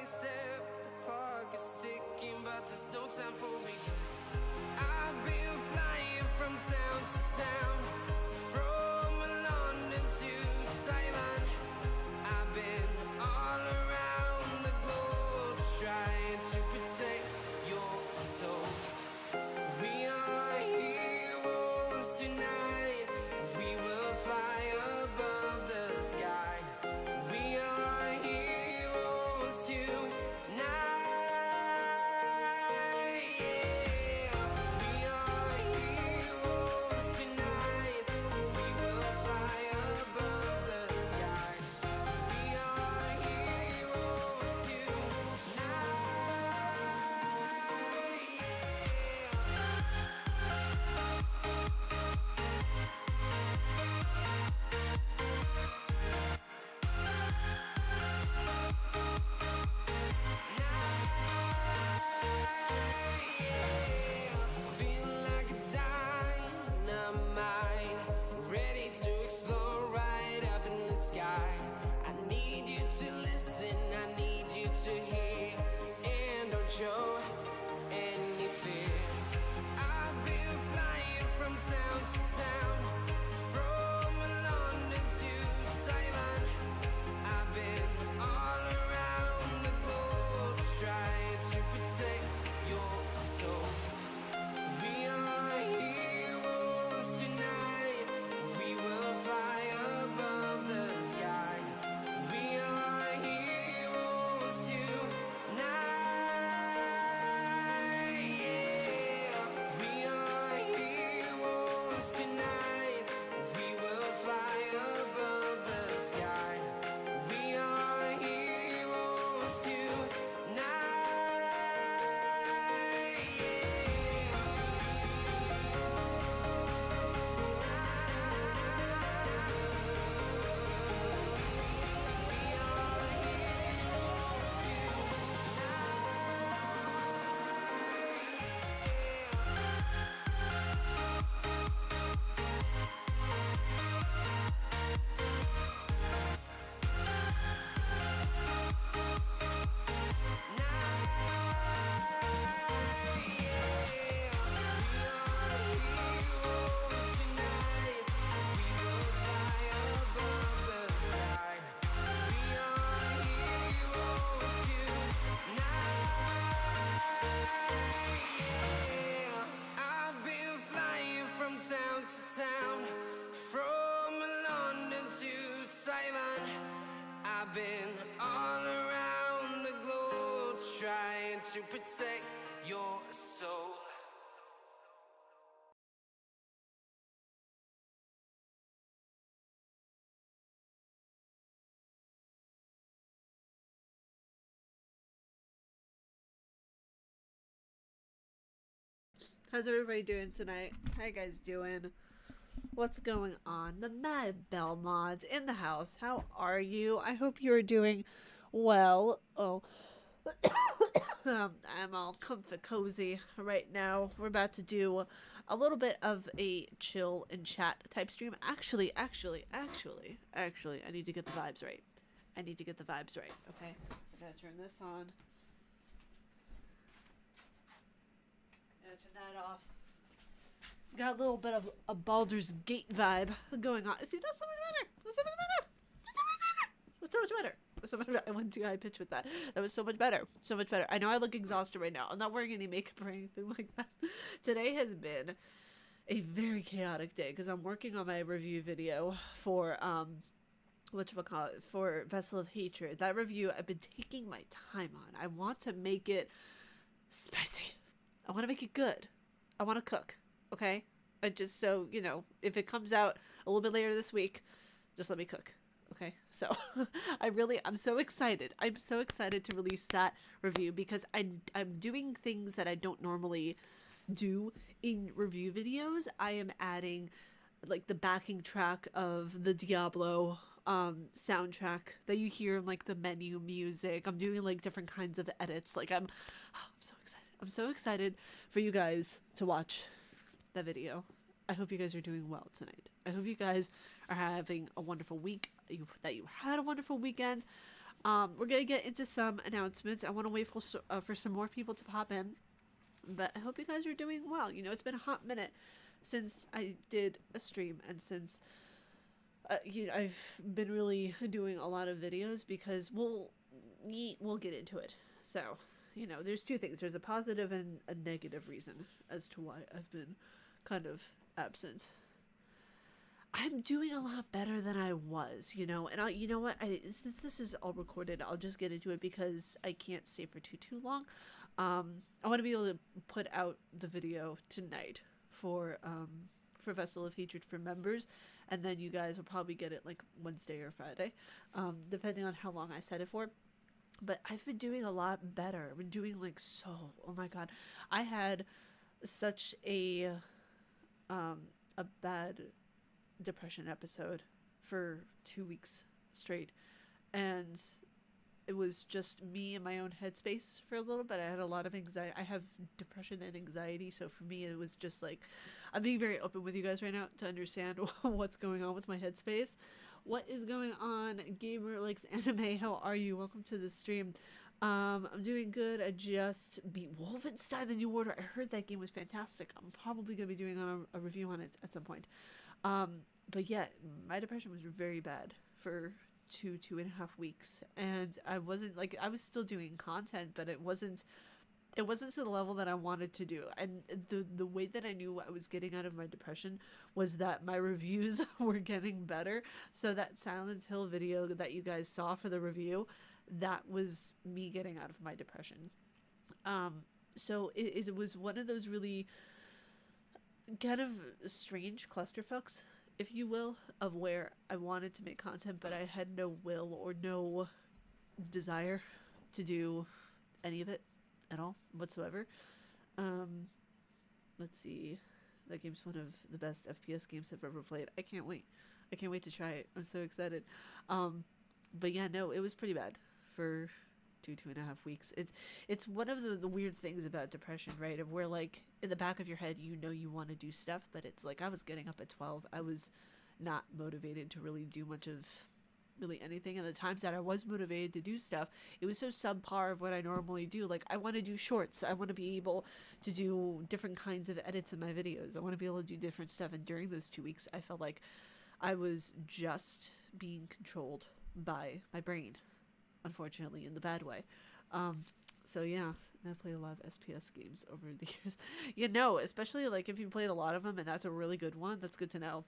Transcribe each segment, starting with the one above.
step, the clock is ticking, but there's no time for me. I've been flying from town to town, from London to Taiwan. I've been all around the globe trying to protect your soul. We are heroes tonight. We will fly above the sky. We are heroes tonight. Yeah. We are heroes tonight. We will fly above the sky. We are heroes tonight. Feeling like a dynamite, ready to explode right up in the sky. I need you to listen, I need you to hear, and don't show any fear. I've been flying from town to town, from London to Taiwan. I've been all around the globe trying to protect your soul. We are heroes tonight. We will fly above the sky. We are heroes tonight. Yeah. We are heroes tonight. We will fly above the sky. We are heroes tonight. Town to town, from London to Taiwan. I've been all around the globe trying to protect your soul. How's everybody doing tonight? How you guys doing? What's going on? The Mad Bell mods in the house. How are you? I hope you are doing well. Oh, I'm all comfy cozy right now. We're about to do a little bit of a chill and chat type stream. Actually, I need to get the vibes right. I need to get the vibes right. Okay, I gotta turn this on. Turn that off. Got a little bit of a Baldur's Gate vibe going on. See, that's so much better. That's so much better. That's so much better. That's so much better. That's so much better. I went too high pitch with that. That was so much better. So much better. I know I look exhausted right now. I'm not wearing any makeup or anything like that. Today has been a very chaotic day because I'm working on my review video for whatchamacallit, for Vessel of Hatred. That review I've been taking my time on. I want to make it spicy. I want to make it good. I want to cook. Okay? I just, so, you know, if it comes out a little bit later this week, just let me cook. Okay? So, I'm so excited. I'm so excited to release that review because I'm doing things that I don't normally do in review videos. I am adding, like, the backing track of the Diablo soundtrack that you hear in, like, the menu music. I'm doing, like, different kinds of edits. Like, I'm so excited. I'm so excited for you guys to watch that video. I hope you guys are doing well tonight. I hope you guys are having a wonderful week, that you had a wonderful weekend. We're gonna get into some announcements. I want to wait for some more people to pop in, but I hope you guys are doing well. You know, it's been a hot minute since I did a stream, and since I've been really doing a lot of videos, because we'll get into it. So, you know, there's two things. There's a positive and a negative reason as to why I've been kind of absent. I'm doing a lot better than I was, you know, and you know what, since this is all recorded, I'll just get into it because I can't stay for too long. I want to be able to put out the video tonight for Vessel of Hatred for members, and then you guys will probably get it like Wednesday or Friday, depending on how long I set it for. But I've been doing a lot better. I've been doing like oh my god, I had such a bad depression episode for 2 weeks straight, and it was just me in my own headspace for a little bit. I had a lot of anxiety. I have depression and anxiety, so for me it was just like, I'm being very open with you guys right now to understand what's going on with my headspace. What is going on? Gamer Likes Anime, how are you? Welcome to the stream. I'm doing good. I just beat Wolfenstein The New Order. I heard that game was fantastic. I'm probably going to be doing a review on it at some point. But yeah, my depression was very bad for 2.5 weeks, and I was still doing content, but it wasn't to the level that I wanted to do. And the way that I knew what I was getting out of my depression was that my reviews were getting better. So that Silent Hill video that you guys saw for the review, that was me getting out of my depression. So it was one of those really kind of strange clusterfucks, if you will, of where I wanted to make content, but I had no will or no desire to do any of it at all whatsoever. Let's see. That game's one of the best FPS games I've ever played. I can't wait. I can't wait to try it. I'm so excited. But yeah, no, it was pretty bad for 2.5 weeks. It's one of the weird things about depression, right? Of where, like, in the back of your head, you know you want to do stuff, but it's like, I was getting up at 12. I was not motivated to really do much of really anything. And the times that I was motivated to do stuff, it was so subpar of what I normally do. Like, I want to do shorts. I want to be able to do different kinds of edits in my videos. I want to be able to do different stuff. And during those 2 weeks, I felt like I was just being controlled by my brain, unfortunately, in the bad way. So yeah, I played a lot of SPS games over the years. You know, especially like if you played a lot of them and that's a really good one, that's good to know.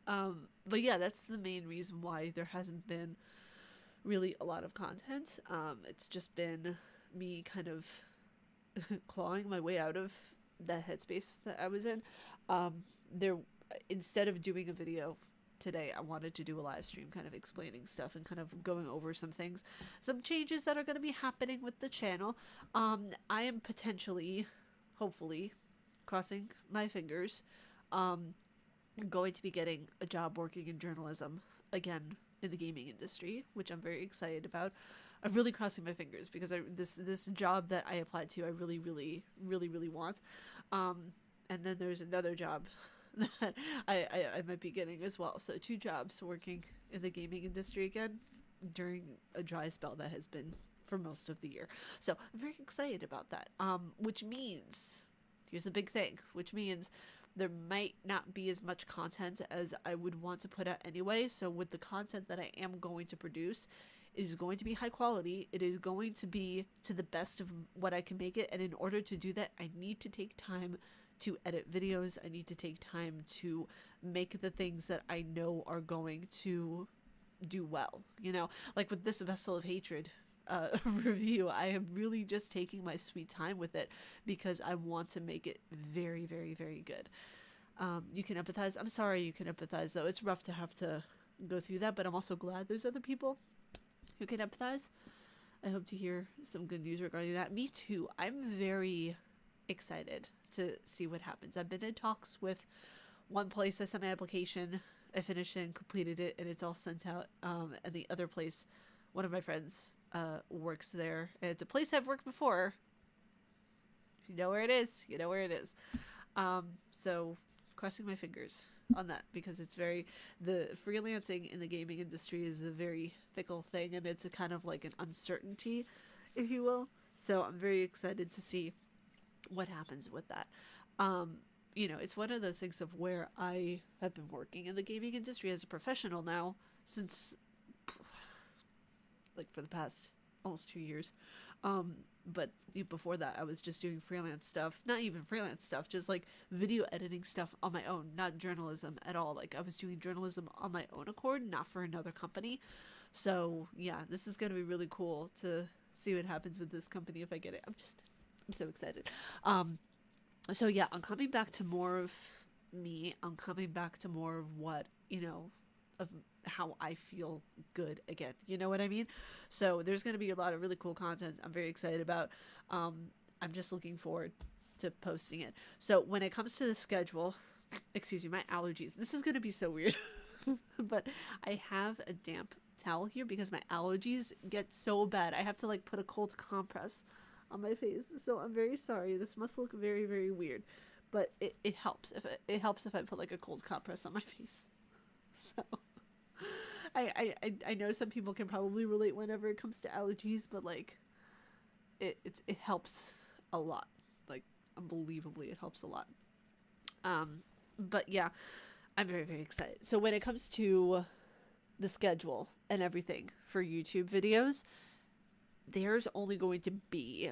But yeah, that's the main reason why there hasn't been really a lot of content. It's just been me kind of clawing my way out of that headspace that I was in. Instead of doing a video today, I wanted to do a live stream kind of explaining stuff and kind of going over some things, some changes that are going to be happening with the channel. I am potentially, hopefully, crossing my fingers, going to be getting a job working in journalism again in the gaming industry, which I'm very excited about. I'm really crossing my fingers because this job that I applied to, I really, really, really, really want. And then there's another job that I might be getting as well. So 2 jobs working in the gaming industry again during a dry spell that has been for most of the year. So I'm very excited about that. Which means, here's the big thing, which means there might not be as much content as I would want to put out anyway. So with the content that I am going to produce, it is going to be high quality. It is going to be to the best of what I can make it. And in order to do that, I need to take time to edit videos. I need to take time to make the things that I know are going to do well. You know, like with this Vessel of Hatred review, I am really just taking my sweet time with it because I want to make it very, very, very good. You can empathize. I'm sorry you can empathize, though. It's rough to have to go through that, but I'm also glad there's other people who can empathize. I hope to hear some good news regarding that. Me too. I'm very excited to see what happens. I've been in talks with one place. I sent my application, I finished it and completed it, and it's all sent out. And the other place, one of my friends works there. And it's a place I've worked before. If you know where it is, you know where it is. So crossing my fingers on that, because it's very, the freelancing in the gaming industry is a very fickle thing, and it's a kind of like an uncertainty, if you will. So I'm very excited to see what happens with that. You know, it's one of those things of where I have been working in the gaming industry as a professional now since like for the past almost 2 years. But before that, I was just doing freelance stuff. Not even freelance stuff, just like video editing stuff on my own, not journalism at all. Like I was doing journalism on my own accord, not for another company. So yeah, this is going to be really cool to see what happens with this company if I get it. I'm so excited. So yeah, I'm coming back to more of me. I'm coming back to more of what, you know, of how I feel good again. You know what I mean? So there's going to be a lot of really cool content I'm very excited about. I'm just looking forward to posting it. So when it comes to the schedule, excuse me, my allergies. This is going to be so weird. But I have a damp towel here because my allergies get so bad. I have to like put a cold compress on my face. So I'm very sorry. This must look very, very weird. But it helps. It helps if I put like a cold compress on my face. So I know some people can probably relate whenever it comes to allergies, but like it helps a lot. Like unbelievably it helps a lot. But yeah, I'm very, very excited. So when it comes to the schedule and everything for YouTube videos, there's only going to be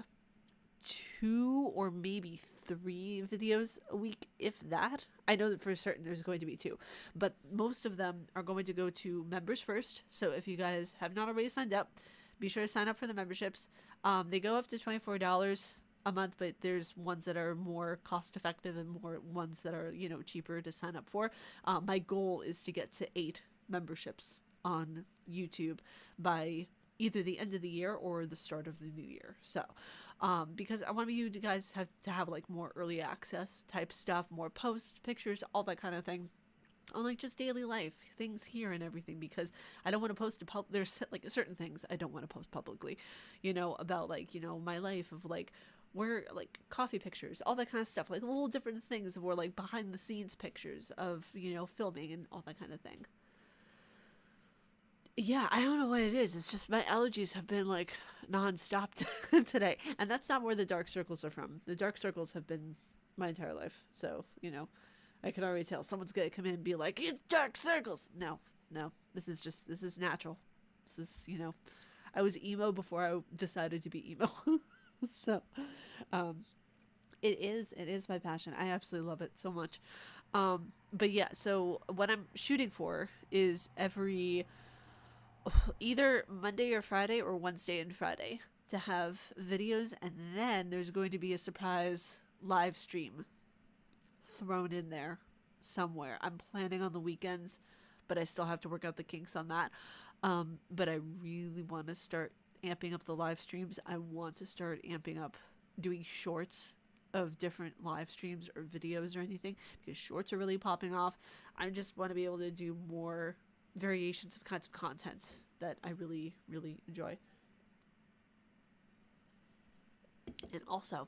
2 or maybe 3 videos a week, if that. I know that for certain there's going to be 2, but most of them are going to go to members first. So if you guys have not already signed up, be sure to sign up for the memberships. They go up to $24 a month, but there's ones that are more cost effective and more ones that are, you know, cheaper to sign up for. My goal is to get to 8 memberships on YouTube by either the end of the year or the start of the new year. So because I want you guys to have like more early access type stuff, more posts, pictures, all that kind of thing, on like just daily life things here and everything, because I don't want to post there's like certain things I don't want to post publicly, you know, about like, you know, my life of like where like coffee pictures, all that kind of stuff, like little different things where like behind the scenes pictures of, you know, filming and all that kind of thing. Yeah, I don't know what it is. It's just my allergies have been like nonstop today. And that's not where the dark circles are from. The dark circles have been my entire life. So, you know, I can already tell someone's going to come in and be like, "It's dark circles." No. This is natural. This is, you know, I was emo before I decided to be emo. So, it is my passion. I absolutely love it so much. But yeah, so what I'm shooting for is either Monday or Friday or Wednesday and Friday to have videos, and then there's going to be a surprise live stream thrown in there somewhere. I'm planning on the weekends, but I still have to work out the kinks on that. But I really want to start amping up the live streams. I want to start amping up doing shorts of different live streams or videos or anything, because shorts are really popping off. I just want to be able to do more variations of kinds of content that I really, really enjoy. And also,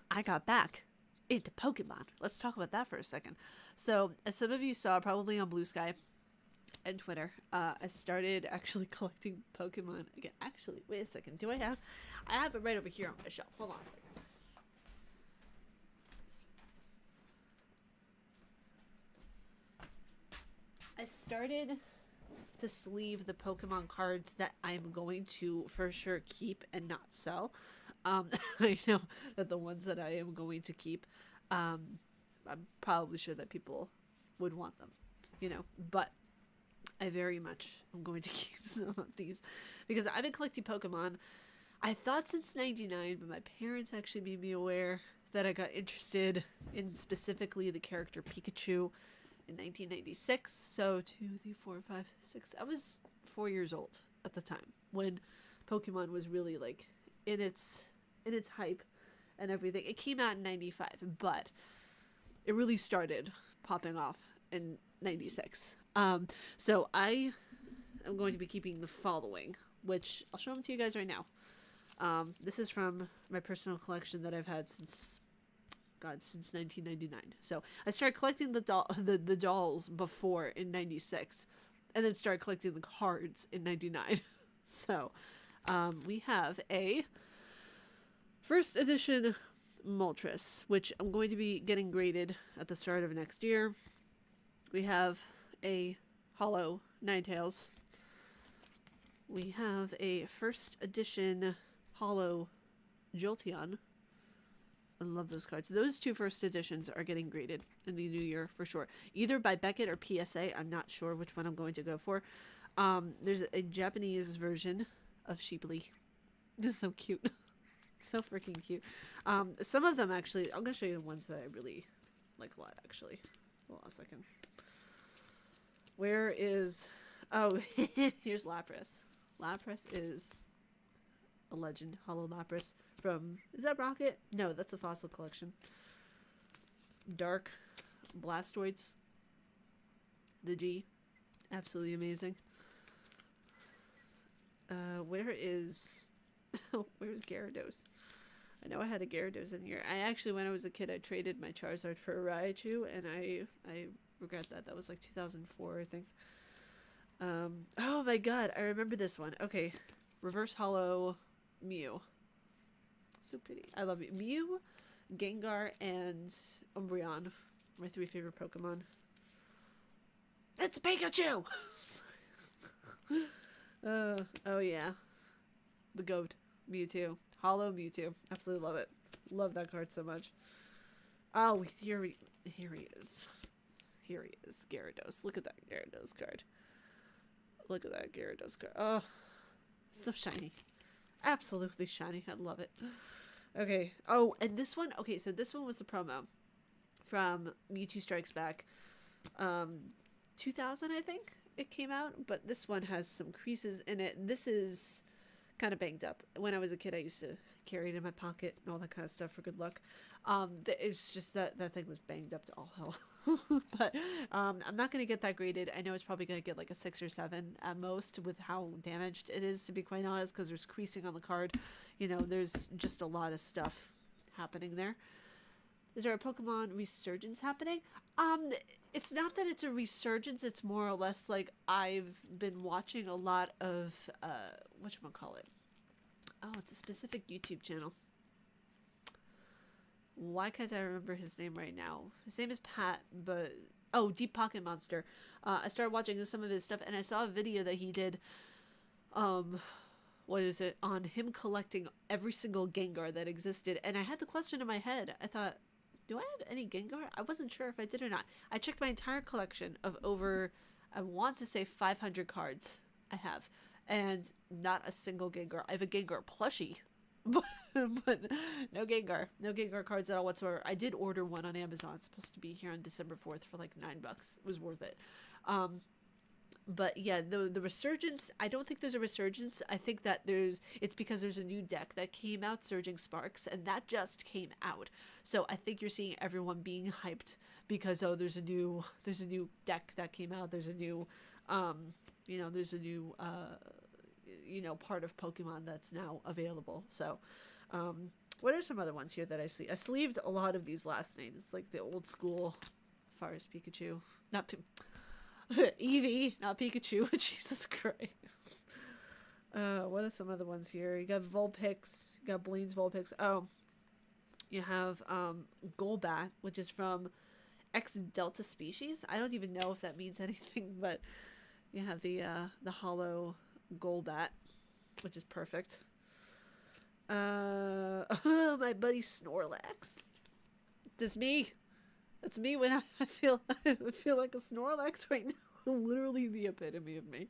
I got back into Pokemon. Let's talk about that for a second. So, as some of you saw probably on Blue Sky and Twitter, I started actually collecting Pokemon again. Actually, wait a second. I have it right over here on my shelf. Hold on a second. I started to sleeve the Pokemon cards that I'm going to for sure keep and not sell. I know that the ones that I am going to keep, I'm probably sure that people would want them, you know, but I very much am going to keep some of these because I've been collecting Pokemon, I thought since 99, but my parents actually made me aware that I got interested in specifically the character Pikachu in 1996. So 2, 3, 4, 5, 6. I was 4 years old at the time when Pokemon was really like in its hype and everything. It came out in 95, but it really started popping off in 96. So I am going to be keeping the following, which I'll show them to you guys right now. This is from my personal collection that I've had since God, since 1999. So I started collecting the dolls before in 96, and then started collecting the cards in 99. So we have a first edition Moltres, which I'm going to be getting graded at the start of next year. We have a Hollow Ninetales. We have a first edition Hollow Jolteon. I love those cards. Those two first editions are getting graded in the new year for sure. Either by Beckett or PSA. I'm not sure which one I'm going to go for. There's a Japanese version of Sheeply. This is so cute. So freaking cute. Some of them actually, I'm going to show you the ones that I really like a lot actually. Hold on a second. Where is... Oh, here's Lapras. Lapras is a legend. Hollow Lapras from... Is that Rocket? No, that's a Fossil Collection. Dark Blastoids. The G. Absolutely amazing. Where is... Where's Gyarados? I know I had a Gyarados in here. I actually, when I was a kid, I traded my Charizard for a Raichu, and I regret that. That was like 2004, I think. Oh my god, I remember this one. Okay, Reverse Hollow Mew. So pretty. I love it. Mew, Gengar, and Umbreon. My 3 favorite Pokemon. It's Pikachu! Oh yeah. The GOAT. Mewtwo. Hollow Mewtwo. Absolutely love it. Love that card so much. Oh, here he is. Here he is. Gyarados. Look at that Gyarados card. Look at that Gyarados card. Oh, so shiny. Absolutely shiny. I love it. Okay. Oh, and this one. Okay, so this one was a promo from Mewtwo Strikes Back. 2000, I think it came out. But this one has some creases in it. This is kind of banged up. When I was a kid, I used to carry it in my pocket and all that kind of stuff for good luck. It's just that thing was banged up to all hell. But I'm not going to get that graded. I know it's probably going to get like a 6 or 7 at most with how damaged it is, to be quite honest, because there's creasing on the card. You know, there's just a lot of stuff happening there. Is there a Pokemon resurgence happening? It's not that it's a resurgence. It's more or less like I've been watching a lot of, whatchamacallit? Oh, it's a specific YouTube channel. Why can't I remember his name right now? His name is Pat, but... Oh, Deep Pocket Monster. I started watching some of his stuff, and I saw a video that he did, what is it? On him collecting every single Gengar that existed, and I had the question in my head. I thought, do I have any Gengar? I wasn't sure if I did or not. I checked my entire collection of over, I want to say 500 cards I have, and not a single Gengar. I have a Gengar plushie, but no Gengar. No Gengar cards at all whatsoever. I did order one on Amazon. It's supposed to be here on December 4th for like $9. It was worth it. But yeah, the resurgence, I don't think there's a resurgence. I think that it's because there's a new deck that came out, Surging Sparks, and that just came out. So I think you're seeing everyone being hyped because, oh, there's a new deck that came out. There's a new, part of Pokemon that's now available. So, what are some other ones here that I see? I sleeved a lot of these last names. It's like the old school, as far as Pikachu, Eevee, not Pikachu. Jesus Christ. What are some other ones here? You got Vulpix. You got Blaine's Vulpix. Oh, you have Golbat, which is from X Delta species. I don't even know if that means anything, but you have the hollow Golbat, which is perfect. My buddy Snorlax. That's me. That's me when I feel like a Snorlax right now. Literally the epitome of me.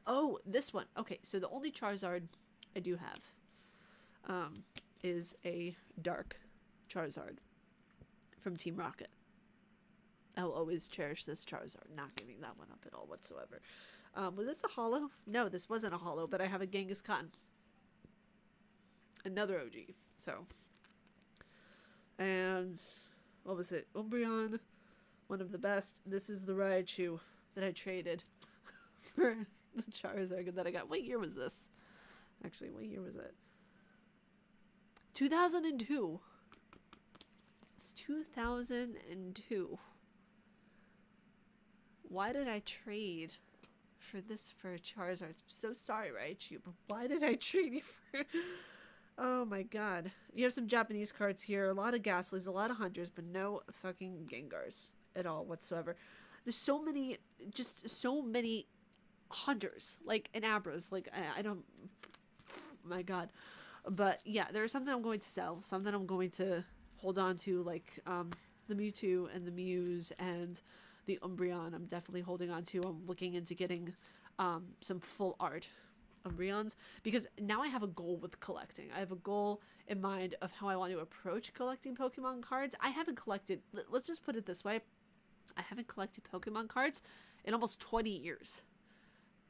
Oh, this one. Okay, so the only Charizard I do have is a Dark Charizard from Team Rocket. I will always cherish this Charizard. Not giving that one up at all whatsoever. Was this a holo? No, this wasn't a holo, but I have a Genghis-Khan. Another OG. So. And what was it? Umbreon. One of the best. This is the Raichu that I traded for the Charizard that I got. What year was this? Actually, what year was it? 2002. It's 2002. Why did I trade for this for a Charizard? I'm so sorry, Raichu, but why did I trade you for... Oh my god. You have some Japanese cards here, a lot of Gastlys, a lot of Hunters, but no fucking Gengars at all whatsoever. There's so many, just so many Hunters, like, and Abras, like, I don't... My god. But yeah, there's something I'm going to sell, something I'm going to hold on to, like the Mewtwo and the Mews and the Umbreon. I'm definitely holding on to. I'm looking into getting some full art Umbreons, because now I have a goal with collecting. I have a goal in mind of how I want to approach collecting Pokemon cards. I haven't collected, let's just put it this way, I haven't collected Pokemon cards in almost 20 years.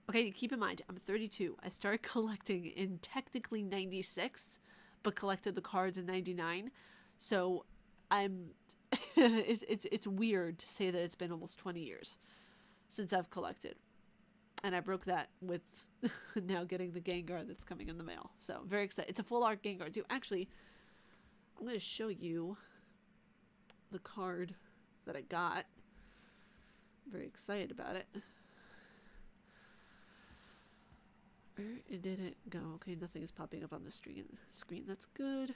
Okay, keep in mind, I'm 32. I started collecting in technically 96, but collected the cards in 99. So I'm, it's weird to say that it's been almost 20 years since I've collected. And I broke that with now getting the Gengar that's coming in the mail. So I'm very excited. It's a full art Gengar too. Actually, I'm going to show you the card that I got. I'm very excited about it. Where did it go? Okay, nothing is popping up on the screen. That's good.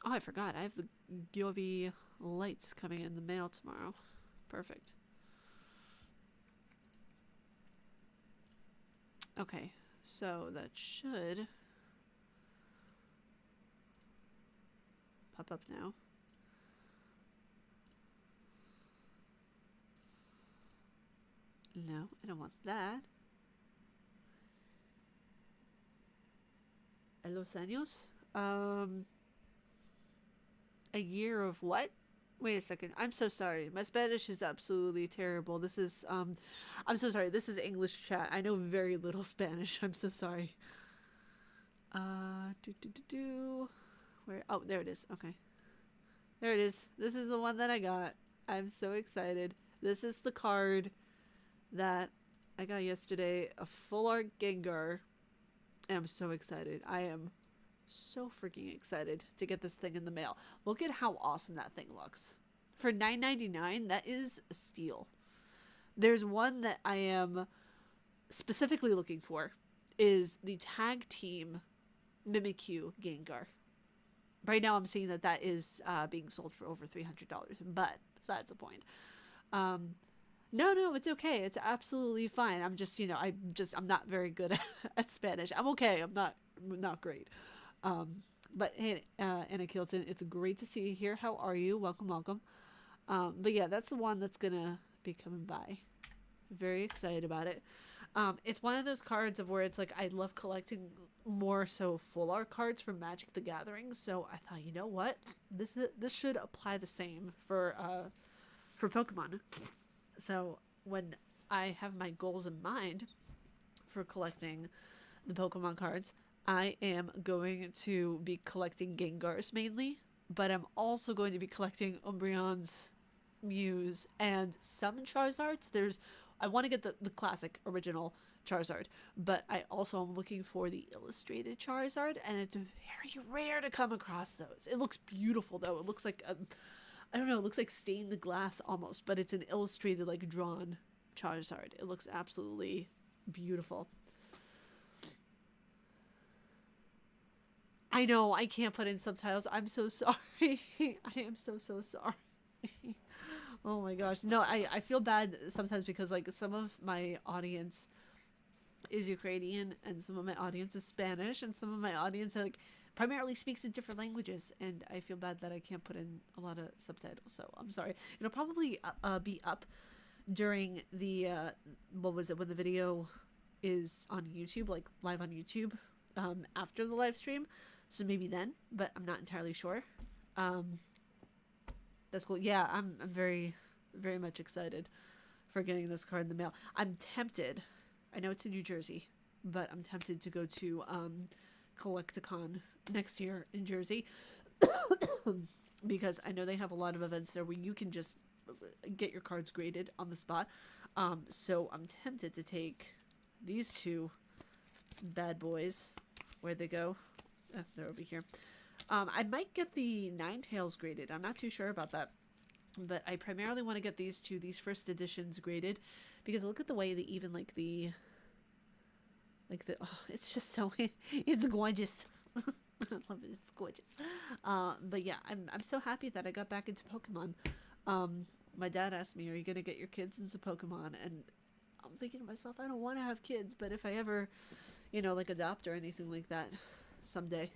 Oh, I forgot. I have the Gyovi lights coming in the mail tomorrow. Perfect. Okay, so that should pop up now. No, I don't want that. A los años? A year of what? Wait a second. I'm so sorry. My Spanish is absolutely terrible. This is, I'm so sorry. This is English chat. I know very little Spanish. I'm so sorry. Where? Oh, there it is. Okay. There it is. This is the one that I got. I'm so excited. This is the card that I got yesterday. A full art Gengar. And I'm so excited. I am so freaking excited to get this thing in the mail. Look at how awesome that thing looks. For $9.99, that is a steal. There's one that I am specifically looking for, is the Tag Team Mimikyu Gengar. Right now I'm seeing that that is being sold for over $300, but besides the point. No, it's okay. It's absolutely fine. I'm just, I'm not very good at Spanish. I'm okay. I'm not great. But hey, Anna Kilton, it's great to see you here. How are you? Welcome. But yeah, that's the one that's gonna be coming by. Very excited about it. It's one of those cards of where it's like, I love collecting more so full art cards from Magic the Gathering. So I thought, you know what? This should apply the same for Pokemon. So when I have my goals in mind for collecting the Pokemon cards, I am going to be collecting Gengars mainly, but I'm also going to be collecting Umbreons, Mews, and some Charizards. I want to get the classic original Charizard, but I also am looking for the illustrated Charizard, and it's very rare to come across those. It looks beautiful though. It looks like I don't know, it looks like stained glass almost, but it's an illustrated, like, drawn Charizard. It looks absolutely beautiful. I know, I can't put in subtitles. I'm so sorry. I am so sorry. Oh my gosh. No, I feel bad sometimes because, like, some of my audience is Ukrainian and some of my audience is Spanish and some of my audience, like, primarily speaks in different languages, and I feel bad that I can't put in a lot of subtitles, so I'm sorry. It'll probably be up during the, when the video is on YouTube, like live on YouTube, after the live stream, so maybe then, but I'm not entirely sure. That's cool. Yeah, I'm very, very much excited for getting this card in the mail. I'm tempted, I know it's in New Jersey, but I'm tempted to go to, Collecticon next year in Jersey because I know they have a lot of events there where you can just get your cards graded on the spot. So I'm tempted to take these two bad boys. Where'd they go? They're over here. I might get the Ninetales graded. I'm not too sure about that. But I primarily want to get these first editions graded, because look at the way that even like the oh, it's just so it's gorgeous. I love it. It's gorgeous. But yeah, I'm so happy that I got back into Pokemon. My dad asked me, "Are you gonna get your kids into Pokemon?" And I'm thinking to myself, I don't want to have kids, but if I ever, like adopt or anything like that someday,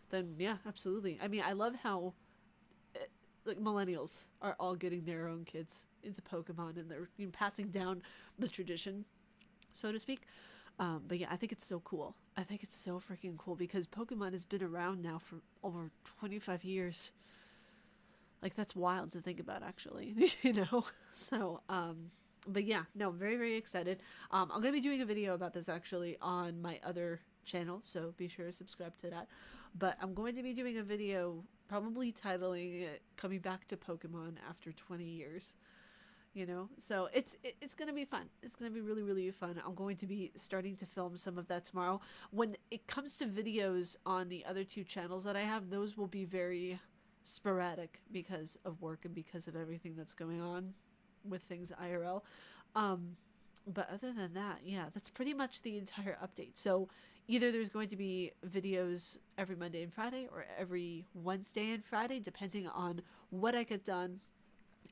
then yeah, absolutely. I mean, I love how like millennials are all getting their own kids into Pokemon, and they're passing down the tradition, so to speak. But yeah, I think it's so cool. I think it's so freaking cool, because Pokemon has been around now for over 25 years. Like, that's wild to think about, actually. So but yeah, no, very, very excited. I'm gonna be doing a video about this actually on my other channel, so be sure to subscribe to that. But I'm going to be doing a video probably titling it "Coming Back to Pokemon After 20 Years." So it's gonna be fun. It's gonna be really, really fun. I'm going to be starting to film some of that tomorrow. When it comes to videos on the other two channels that I have, those will be very sporadic because of work and because of everything that's going on with things IRL. But other than that, yeah, that's pretty much the entire update. So either there's going to be videos every Monday and Friday, or every Wednesday and Friday, depending on what I get done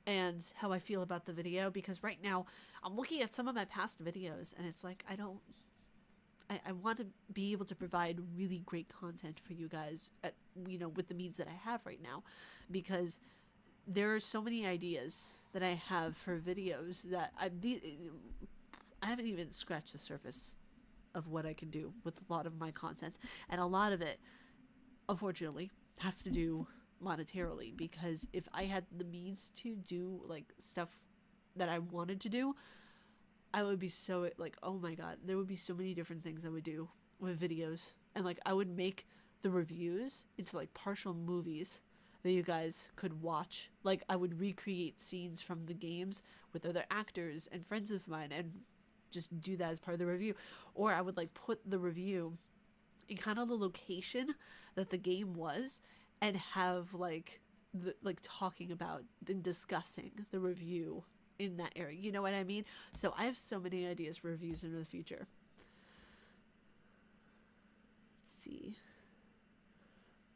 and how I feel about the video. Because right now I'm looking at some of my past videos, and it's like, I want to be able to provide really great content for you guys at, with the means that I have right now, because there are so many ideas that I have for videos that I haven't even scratched the surface of what I can do with a lot of my content. And a lot of it, unfortunately, has to do monetarily, because if I had the means to do like stuff that I wanted to do, I would be so like, oh my god, there would be so many different things I would do with videos. And like, I would make the reviews into like partial movies that you guys could watch. Like, I would recreate scenes from the games with other actors and friends of mine, and just do that as part of the review. Or I would like put the review in kind of the location that the game was, and have like talking about and discussing the review in that area. You know what I mean? So I have so many ideas for reviews in the future. Let's see.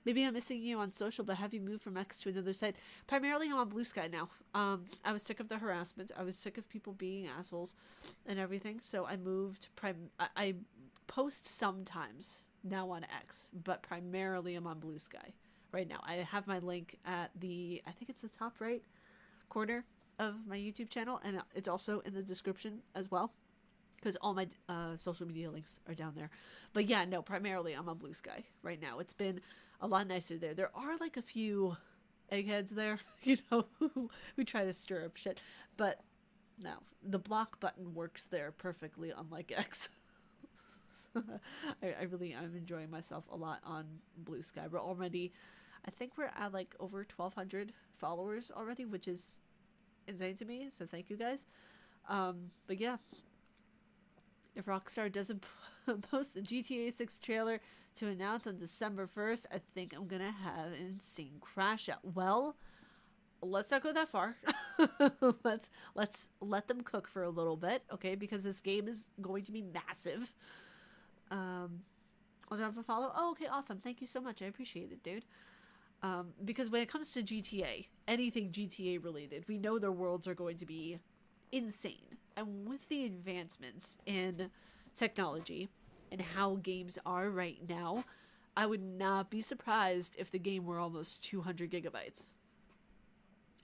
Maybe I'm missing you on social, but have you moved from X to another site? Primarily, I'm on Blue Sky now. I was sick of the harassment. I was sick of people being assholes and everything. So I moved. I post sometimes now on X, but primarily I'm on Blue Sky right now. I have my link at I think it's the top right corner of my YouTube channel, and it's also in the description as well, because all my social media links are down there. But yeah, no, primarily I'm on Blue Sky right now. It's been a lot nicer there. There are like a few eggheads there, who try to stir up shit. But no, the block button works there perfectly, unlike X. I'm enjoying myself a lot on Blue Sky. I think we're at like over 1,200 followers already, which is insane to me. So thank you guys. But yeah, if Rockstar doesn't post the GTA 6 trailer to announce on December 1st, I think I'm gonna have an insane crash out. Well, let's not go that far. let's let them cook for a little bit, okay? Because this game is going to be massive. I'll drop a follow. Oh, okay, awesome. Thank you so much. I appreciate it, dude. Because when it comes to GTA, anything GTA related, we know their worlds are going to be insane. And with the advancements in technology and how games are right now, I would not be surprised if the game were almost 200 gigabytes.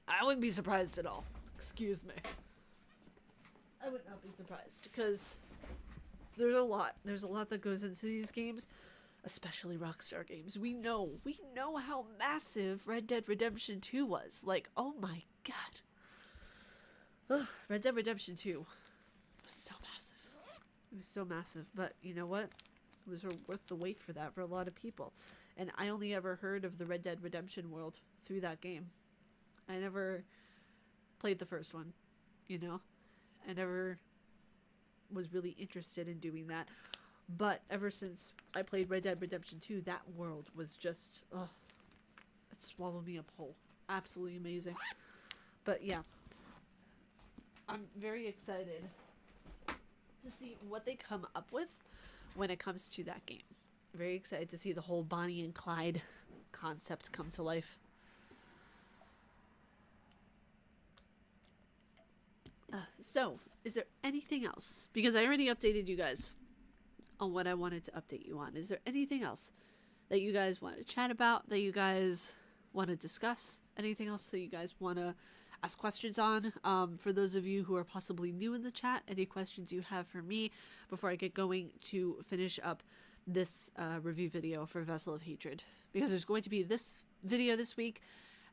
I wouldn't be surprised at all. Excuse me. I would not be surprised, because there's a lot that goes into these games, especially Rockstar games. We know how massive Red Dead Redemption 2 was. Like, oh my god. Ugh, Red Dead Redemption 2 was so massive. It was so massive, but you know what? It was worth the wait for that for a lot of people. And I only ever heard of the Red Dead Redemption world through that game. I never played the first one, I never was really interested in doing that. But ever since I played Red Dead Redemption 2, that world was just, God, swallow me up whole. Absolutely amazing. But yeah, I'm very excited to see what they come up with when it comes to that game. Very excited to see the whole Bonnie and Clyde concept come to life. So, is there anything else? Because I already updated you guys on what I wanted to update you on. Is there anything else that you guys want to chat about, that you guys want to discuss? Anything else that you guys want to ask questions on? For those of you who are possibly new in the chat, any questions you have for me before I get going to finish up this review video for Vessel of Hatred? Because there's going to be this video this week,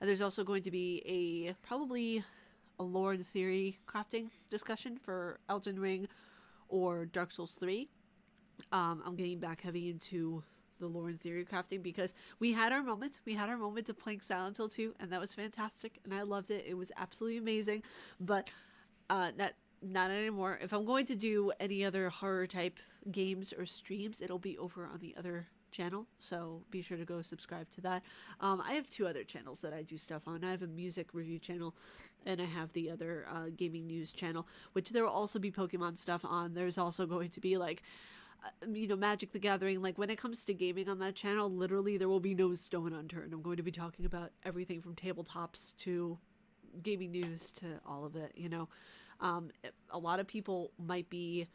and there's also going to be probably a lore and theory crafting discussion for Elden Ring or Dark Souls 3. I'm getting back heavy into the lore and theory crafting because we had our moment. We had our moment of playing Silent Hill 2, and that was fantastic, and I loved it. It was absolutely amazing, but not anymore. If I'm going to do any other horror type games or streams, it'll be over on the other channel, so be sure to go subscribe to that. I have two other channels that I do stuff on. I have a music review channel, and I have the other gaming news channel, which there will also be Pokemon stuff on. There's also going to be like Magic the Gathering. Like when it comes to gaming on that channel, literally there will be no stone unturned. I'm going to be talking about everything from tabletops to gaming news to all of it. A lot of people might be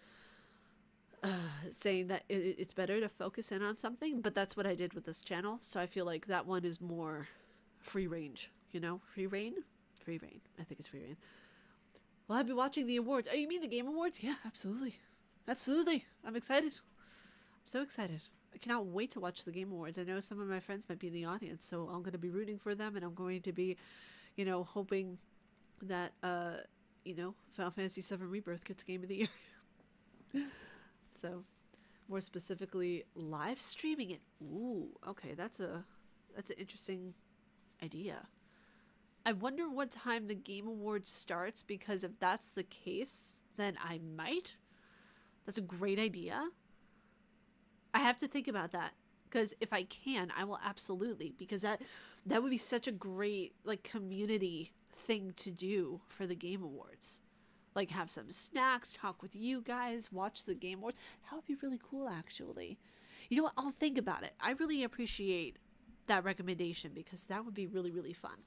saying that it's better to focus in on something, but that's what I did with this channel. So I feel like that one is more free range, free reign. I think it's free reign. Well, I'll be watching the awards. Oh, you mean the Game Awards? Yeah, absolutely. I'm excited. I'm so excited. I cannot wait to watch the Game Awards. I know some of my friends might be in the audience, so I'm going to be rooting for them, and I'm going to be, hoping that, Final Fantasy VII Rebirth gets Game of the Year. So, more specifically, live streaming it. Ooh, okay, that's an interesting idea. I wonder what time the Game Awards starts, because if that's the case, then I might. That's a great idea. I have to think about that, because if I can, I will absolutely, because that would be such a great community thing to do for the Game Awards. Like, have some snacks, talk with you guys, watch the Game Awards. That would be really cool, actually. You know what? I'll think about it. I really appreciate that recommendation, because that would be really, really fun.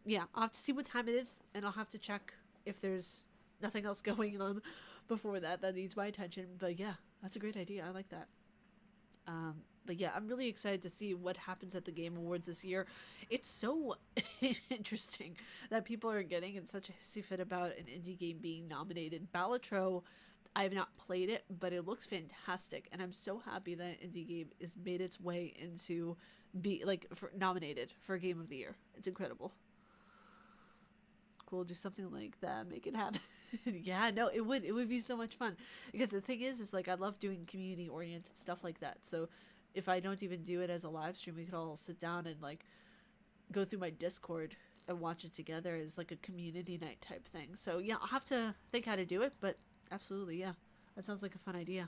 Yeah, I'll have to see what time it is, and I'll have to check if there's nothing else going on before that needs my attention. But yeah, that's a great idea. I like that. But yeah, I'm really excited to see what happens at the Game Awards this year. It's so interesting that people are getting in such a hissy fit about an indie game being nominated. Balatro, I have not played it, but it looks fantastic, and I'm so happy that an indie game has made its way into nominated for Game of the Year. It's incredible. Cool, do something like that, make it happen. Yeah, no, it would be so much fun, because the thing is I love doing community oriented stuff like that. So if I don't even do it as a live stream, we could all sit down and go through my Discord and watch it together as a community night type thing. So yeah, I'll have to think how to do it, but absolutely, yeah, that sounds like a fun idea.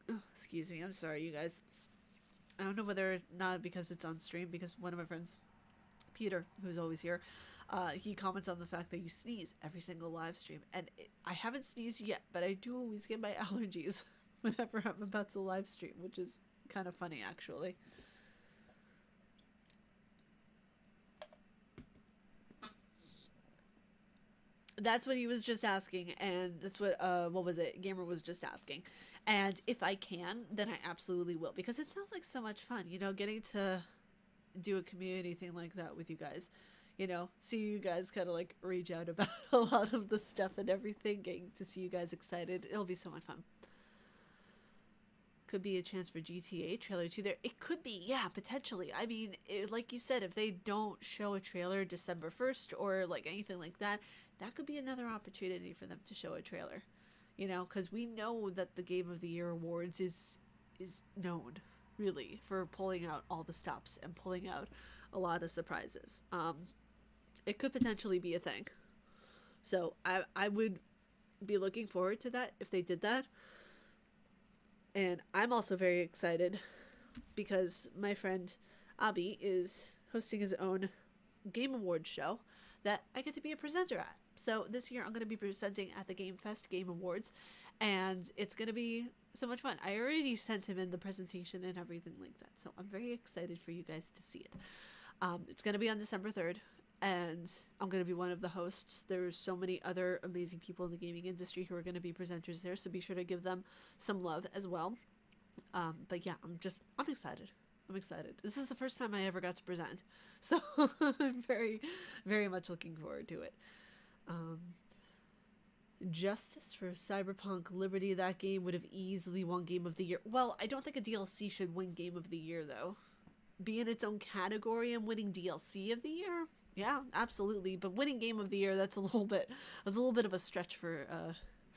Oh, excuse me, I'm sorry, you guys. I don't know whether or not because it's on stream, because one of my friends, Peter, who's always here, he comments on the fact that you sneeze every single live stream, and I haven't sneezed yet, but I do always get my allergies whenever I'm about to live stream, which is kind of funny, actually. That's what he was just asking, and that's what Gamer was just asking. And if I can, then I absolutely will, because it sounds like so much fun, getting to do a community thing like that with you guys. See you guys kind of rage out about a lot of the stuff and everything, getting to see you guys excited. It'll be so much fun. Could be a chance for GTA trailer too there. It could be, yeah, potentially. I mean, like you said, if they don't show a trailer December 1st or anything like that, that could be another opportunity for them to show a trailer. Because we know that the Game of the Year Awards is known, really, for pulling out all the stops and pulling out a lot of surprises. It could potentially be a thing. So I would be looking forward to that if they did that. And I'm also very excited because my friend Abi is hosting his own Game Awards show that I get to be a presenter at. So this year I'm going to be presenting at the Game Fest Game Awards, and it's going to be so much fun. I already sent him in the presentation and everything like that, so I'm very excited for you guys to see it. It's going to be on December 3rd, and I'm going to be one of the hosts. There's so many other amazing people in the gaming industry who are going to be presenters there, so be sure to give them some love as well. But yeah, I'm excited. I'm excited. This is the first time I ever got to present, so I'm very, very much looking forward to it. Justice for Cyberpunk Liberty, that game would have easily won Game of the Year. Well, I don't think a DLC should win Game of the Year, though. Be in its own category and winning DLC of the Year? Yeah, absolutely. But winning Game of the Year, that's a little bit of a stretch for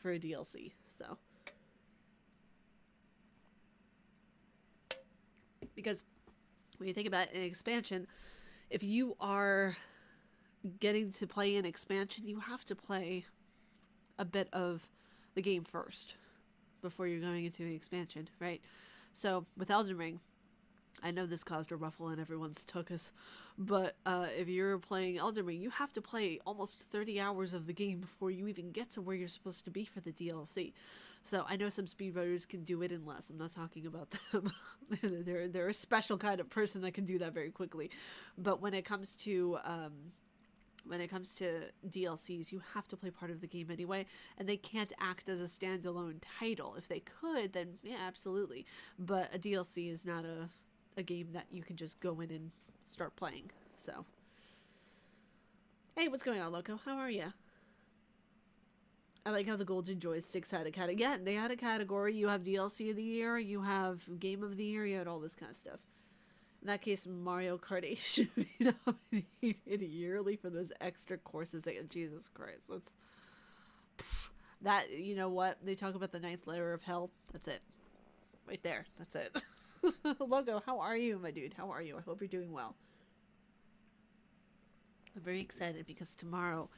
a DLC, so. Because when you think about an expansion, if you are getting to play an expansion, you have to play a bit of the game first before you're going into an expansion, right? So with Elden Ring, I know this caused a ruffle in everyone's tuchus, but if you're playing Elden Ring, you have to play almost 30 hours of the game before you even get to where you're supposed to be for the DLC. So I know some speedrunners can do it in less. I'm not talking about them. they're a special kind of person that can do that very quickly. But when it comes to DLCs, you have to play part of the game anyway, and they can't act as a standalone title. If they could, then yeah, absolutely. But a DLC is not a game that you can just go in and start playing. So, hey, what's going on, Loco? How are you? I like how the Golden Joysticks had a category. Yeah, they had a category. You have DLC of the Year, you have Game of the Year, you had all this kind of stuff. In that case, Mario Kart 8 should be nominated yearly for those extra courses. Jesus Christ, that, you know what? They talk about the 9th layer of hell. That's it. Right there. That's it. Logo, how are you, my dude? How are you? I hope you're doing well. I'm very excited because tomorrow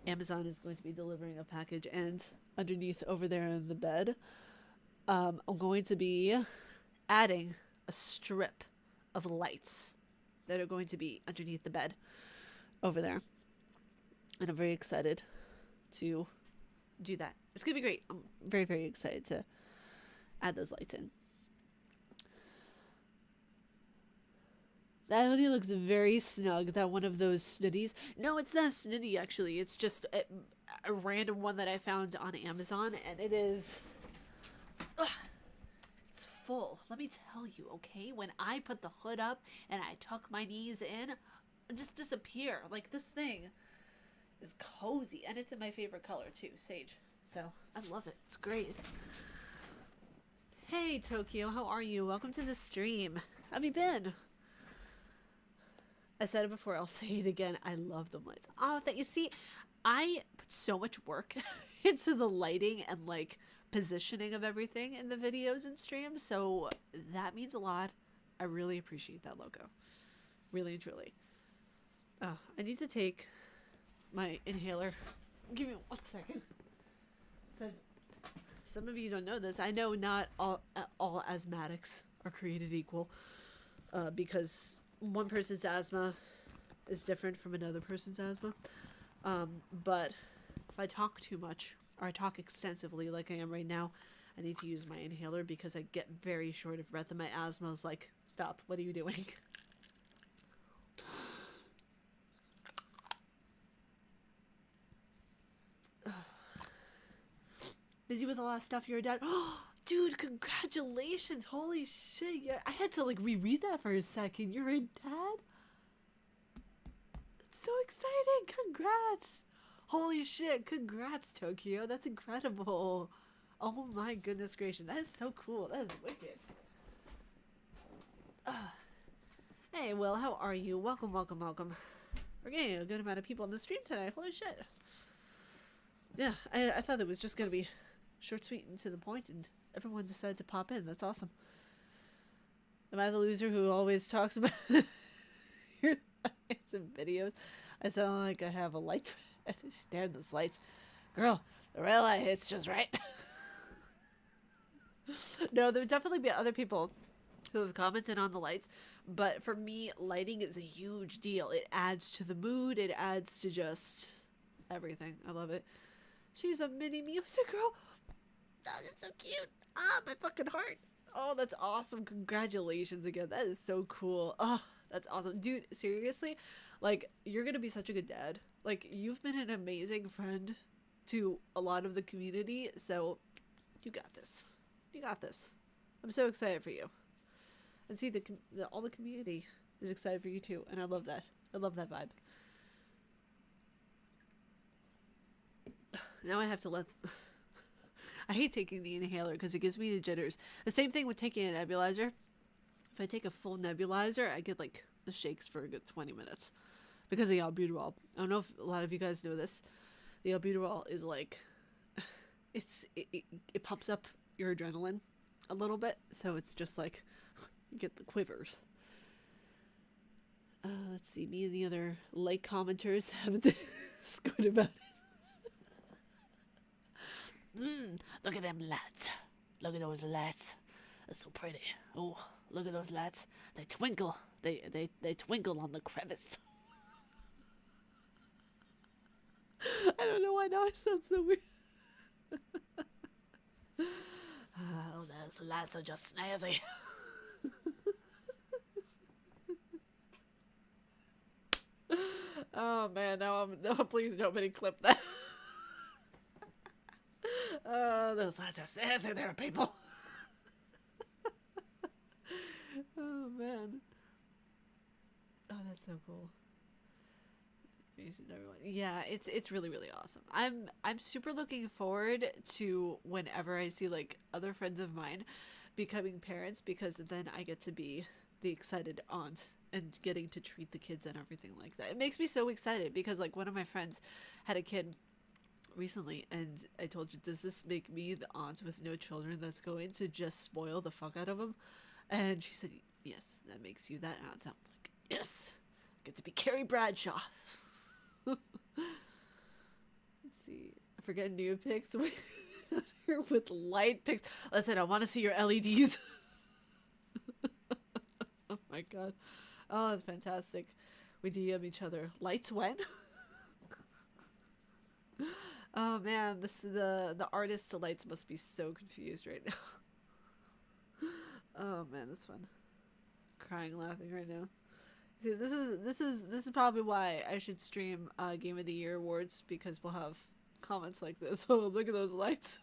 Amazon is going to be delivering a package, and underneath over there in the bed, I'm going to be adding a strip of lights that are going to be underneath the bed over there, and I'm very excited to do that. It's gonna be great. I'm very, very excited to add those lights in. That hoodie looks very snug. That one of those snitties. No, it's not snitty, actually. It's just a random one that I found on Amazon, and it is... It's full. Let me tell you, okay? When I put the hood up and I tuck my knees in, I just disappear. Like, this thing is cozy, and it's in my favorite color, too, sage. So, I love it. It's great. Hey, Tokyo. How are you? Welcome to the stream. How have you been? I said it before, I'll say it again. I love the lights. Oh, that you see, I put so much work into the lighting and like positioning of everything in the videos and streams, so that means a lot. I really appreciate that, Logo. Really and truly. Oh, I need to take my inhaler. Give me 1 second. Because some of you don't know this. I know not all asthmatics are created equal. Because one person's asthma is different from another person's asthma. But if I talk too much, or I talk extensively like I am right now, I need to use my inhaler because I get very short of breath and my asthma is like, stop, what are you doing? Busy with a lot of stuff, you're a dad. Oh, dude, congratulations. Holy shit. Yeah, I had to like reread that for a second. You're a dad? That's so exciting. Congrats. Holy shit. Congrats, Tokyo. That's incredible. Oh my goodness gracious. That is so cool. That is wicked. Hey, Will, how are you? Welcome, welcome, welcome. We're getting a good amount of people on the stream today. Holy shit. Yeah, I thought it was just going to be short, sweet, and to the point, and everyone decided to pop in. That's awesome. Am I the loser who always talks about your lights and videos? I sound like I have a light fetish. Damn those lights. Girl, the red light hits just right. No, there would definitely be other people who have commented on the lights. But for me, lighting is a huge deal. It adds to the mood. It adds to just everything. I love it. She's a mini music girl. Oh, that's so cute. Ah, my fucking heart. Oh, that's awesome. Congratulations again. That is so cool. Oh, that's awesome. Dude, seriously, like, you're gonna be such a good dad. Like, you've been an amazing friend to a lot of the community, so you got this. You got this. I'm so excited for you. And see, all the community is excited for you too, and I love that. I love that vibe. Now I have to let... I hate taking the inhaler because it gives me the jitters. The same thing with taking a nebulizer. If I take a full nebulizer, I get like the shakes for a good 20 minutes because of the albuterol. I don't know if a lot of you guys know this. The albuterol is like, it pumps up your adrenaline a little bit, so it's just like you get the quivers. Let's see, me and the other like commenters haven't discussed about it. Look at them lights. Look at those lights. They're so pretty. Oh, look at those lights. They twinkle. They twinkle on the crevice. I don't know why now I sound so weird. Oh, those lights are just snazzy. Oh man, no, please nobody clip that. Oh, those lights are snazzy there, people. Oh man. Oh, that's so cool. Yeah, it's really, really awesome. I'm super looking forward to whenever I see like other friends of mine becoming parents, because then I get to be the excited aunt and getting to treat the kids and everything like that. It makes me so excited because like one of my friends had a kid recently, and I told you, does this make me the aunt with no children that's going to just spoil the fuck out of them? And she said, yes, that makes you that aunt. I'm like, yes, I get to be Carrie Bradshaw. Let's see, I forget new pics with light pics. Listen, I want to see your LEDs. Oh my god. Oh, that's fantastic. We DM each other. Lights when? Oh man, the artist lights must be so confused right now. Oh man, that's fun. Crying, laughing right now. See, this is probably why I should stream Game of the Year awards, because we'll have comments like this. Oh, look at those lights.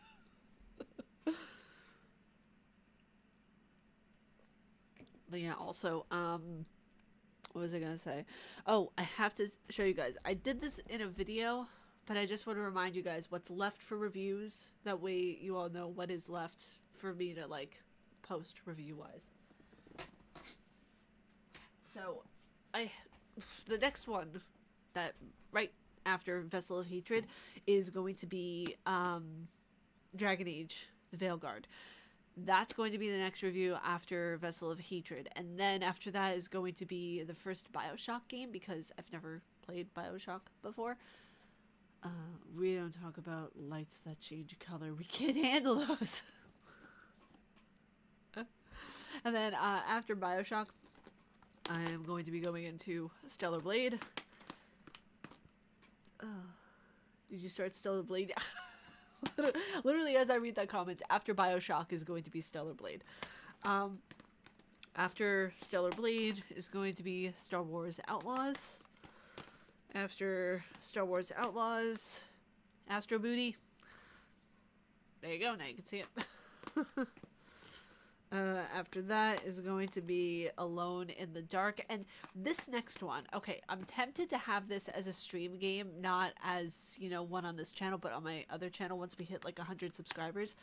But yeah, also, what was I gonna say? Oh, I have to show you guys. I did this in a video, but I just want to remind you guys what's left for reviews. That way you all know what is left for me to like post review wise. So, the next one that right after Vessel of Hatred is going to be Dragon Age, the Veilguard. That's going to be the next review after Vessel of Hatred. And then after that is going to be the first BioShock game, because I've never played BioShock before. We don't talk about lights that change color. We can't handle those. And then after BioShock, I am going to be going into Stellar Blade. Did you start Stellar Blade? Literally, as I read that comment, after BioShock is going to be Stellar Blade. After Stellar Blade is going to be Star Wars Outlaws. After Star Wars Outlaws, Astro Booty. There you go, now you can see it. After that is going to be Alone in the Dark. And this next one, okay, I'm tempted to have this as a stream game, not as, you know, one on this channel, but on my other channel once we hit like 100 subscribers,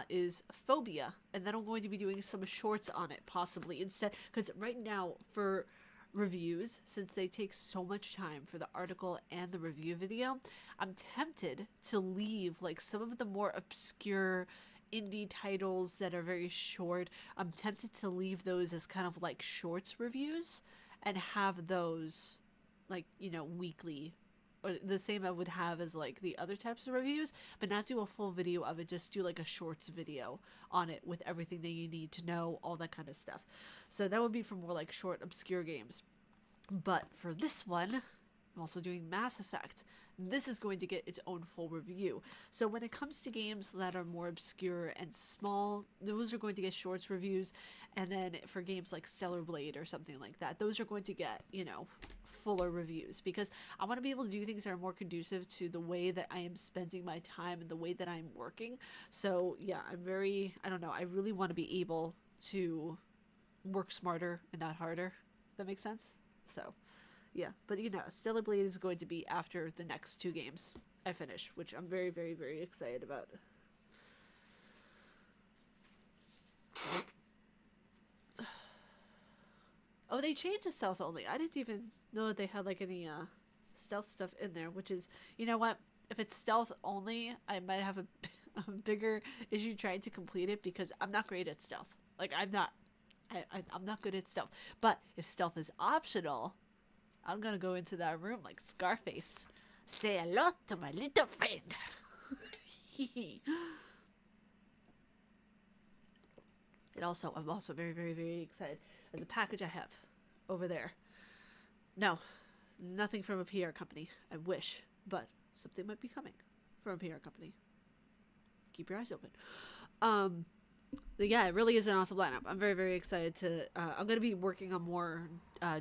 is Phobia. And then I'm going to be doing some shorts on it, possibly, instead. Because right now, for reviews, since they take so much time for the article and the review video, I'm tempted to leave like some of the more obscure indie titles that are very short. I'm tempted to leave those as kind of like shorts reviews and have those like, you know, weekly or the same I would have as like the other types of reviews, but not do a full video of it, just do like a shorts video on it with everything that you need to know, all that kind of stuff. So that would be for more like short, obscure games. But for this one, I'm also doing Mass Effect. This is going to get its own full review. So when it comes to games that are more obscure and small, those are going to get shorts reviews. And then for games like Stellar Blade or something like that, those are going to get, you know, fuller reviews, because I want to be able to do things that are more conducive to the way that I am spending my time and the way that I'm working. So yeah, I don't know, I really want to be able to work smarter and not harder. If that makes sense? So yeah, but you know, Stellar Blade is going to be after the next 2 games I finish, which I'm very, very, very excited about. Oh, they changed to stealth only. I didn't even know that they had like any stealth stuff in there, which is, you know what? If it's stealth only, I might have a bigger issue trying to complete it, because I'm not great at stealth. Like, I'm not good at stealth. But if stealth is optional, I'm gonna go into that room like Scarface. Say hello to my little friend. I'm also very, very, very excited. There's a package I have over there. No, nothing from a PR company. I wish, but something might be coming from a PR company. Keep your eyes open. But yeah, it really is an awesome lineup. I'm very, very excited to. I'm gonna be working on more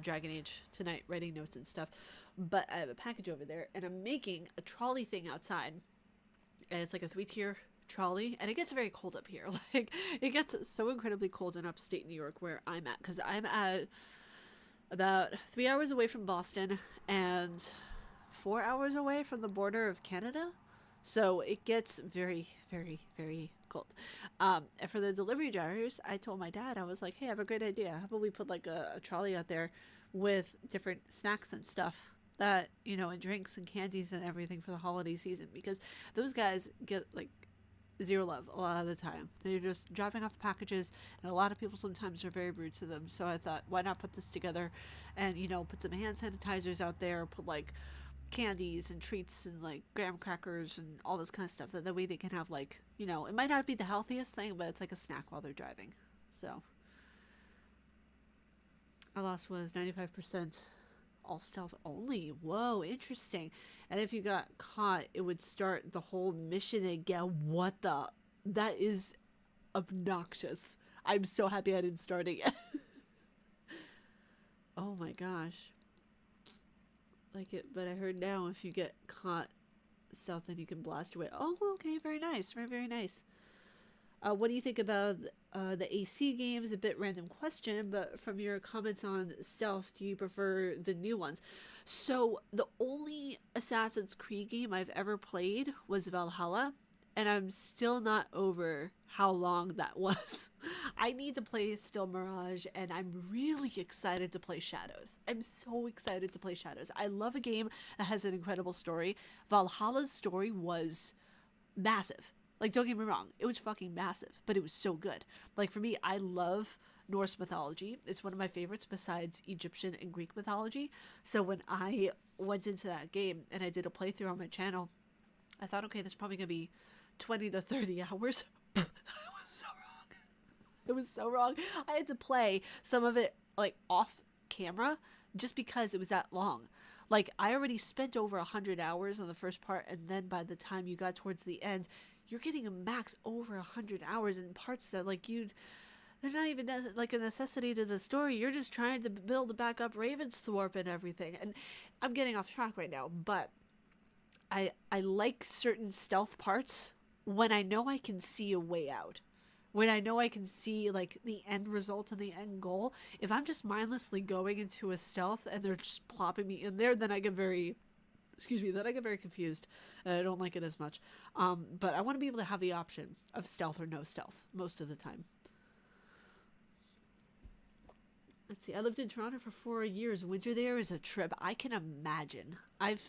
Dragon Age tonight, writing notes and stuff. But I have a package over there, and I'm making a trolley thing outside, and it's like a 3-tier trolley, and it gets very cold up here. Like, it gets so incredibly cold in upstate New York where I'm at, because I'm at about 3 hours away from Boston and 4 hours away from the border of Canada. So it gets very, very, very cold. And for the delivery drivers, I told my dad, I was like, hey, I have a great idea. How about we put like a trolley out there with different snacks and stuff that, you know, and drinks and candies and everything for the holiday season, because those guys get like zero love a lot of the time. They're just dropping off packages, and a lot of people sometimes are very rude to them. So I thought, why not put this together and, you know, put some hand sanitizers out there, put like candies and treats and like graham crackers and all this kind of stuff, that way they can have, like, you know, it might not be the healthiest thing, but it's like a snack while they're driving. So our loss was 95% all stealth only. Whoa, interesting. And if you got caught, it would start the whole mission again. What the? That is obnoxious. I'm so happy I didn't start it yet. Oh my gosh. Like it, but I heard now if you get caught stealth, then you can blast away. Oh, okay, very nice, very, very nice. What do you think about the AC games? A bit random question, but from your comments on stealth, do you prefer the new ones? So the only Assassin's Creed game I've ever played was Valhalla, and I'm still not over how long that was. I need to play still Mirage, and I'm really excited to play Shadows. I'm so excited to play Shadows. I love a game that has an incredible story. Valhalla's story was massive. Like, don't get me wrong, it was fucking massive, but it was so good. Like, for me, I love Norse mythology. It's one of my favorites besides Egyptian and Greek mythology. So when I went into that game and I did a playthrough on my channel, I thought, okay, there's probably going to be 20 to 30 hours. I was so wrong. It was so wrong. I had to play some of it, like, off camera just because it was that long. Like, I already spent over 100 hours on the first part, and then by the time you got towards the end, you're getting a max over 100 hours in parts that, like, they're not even like a necessity to the story. You're just trying to build back up Ravensthorpe and everything. And I'm getting off track right now, but I like certain stealth parts when I know I can see a way out. When I know I can see, like, the end result and the end goal. If I'm just mindlessly going into a stealth and they're just plopping me in there, then I get very confused, and I don't like it as much. But I want to be able to have the option of stealth or no stealth most of the time. Let's see. I lived in Toronto for 4 years. Winter there is a trip. I can imagine. I've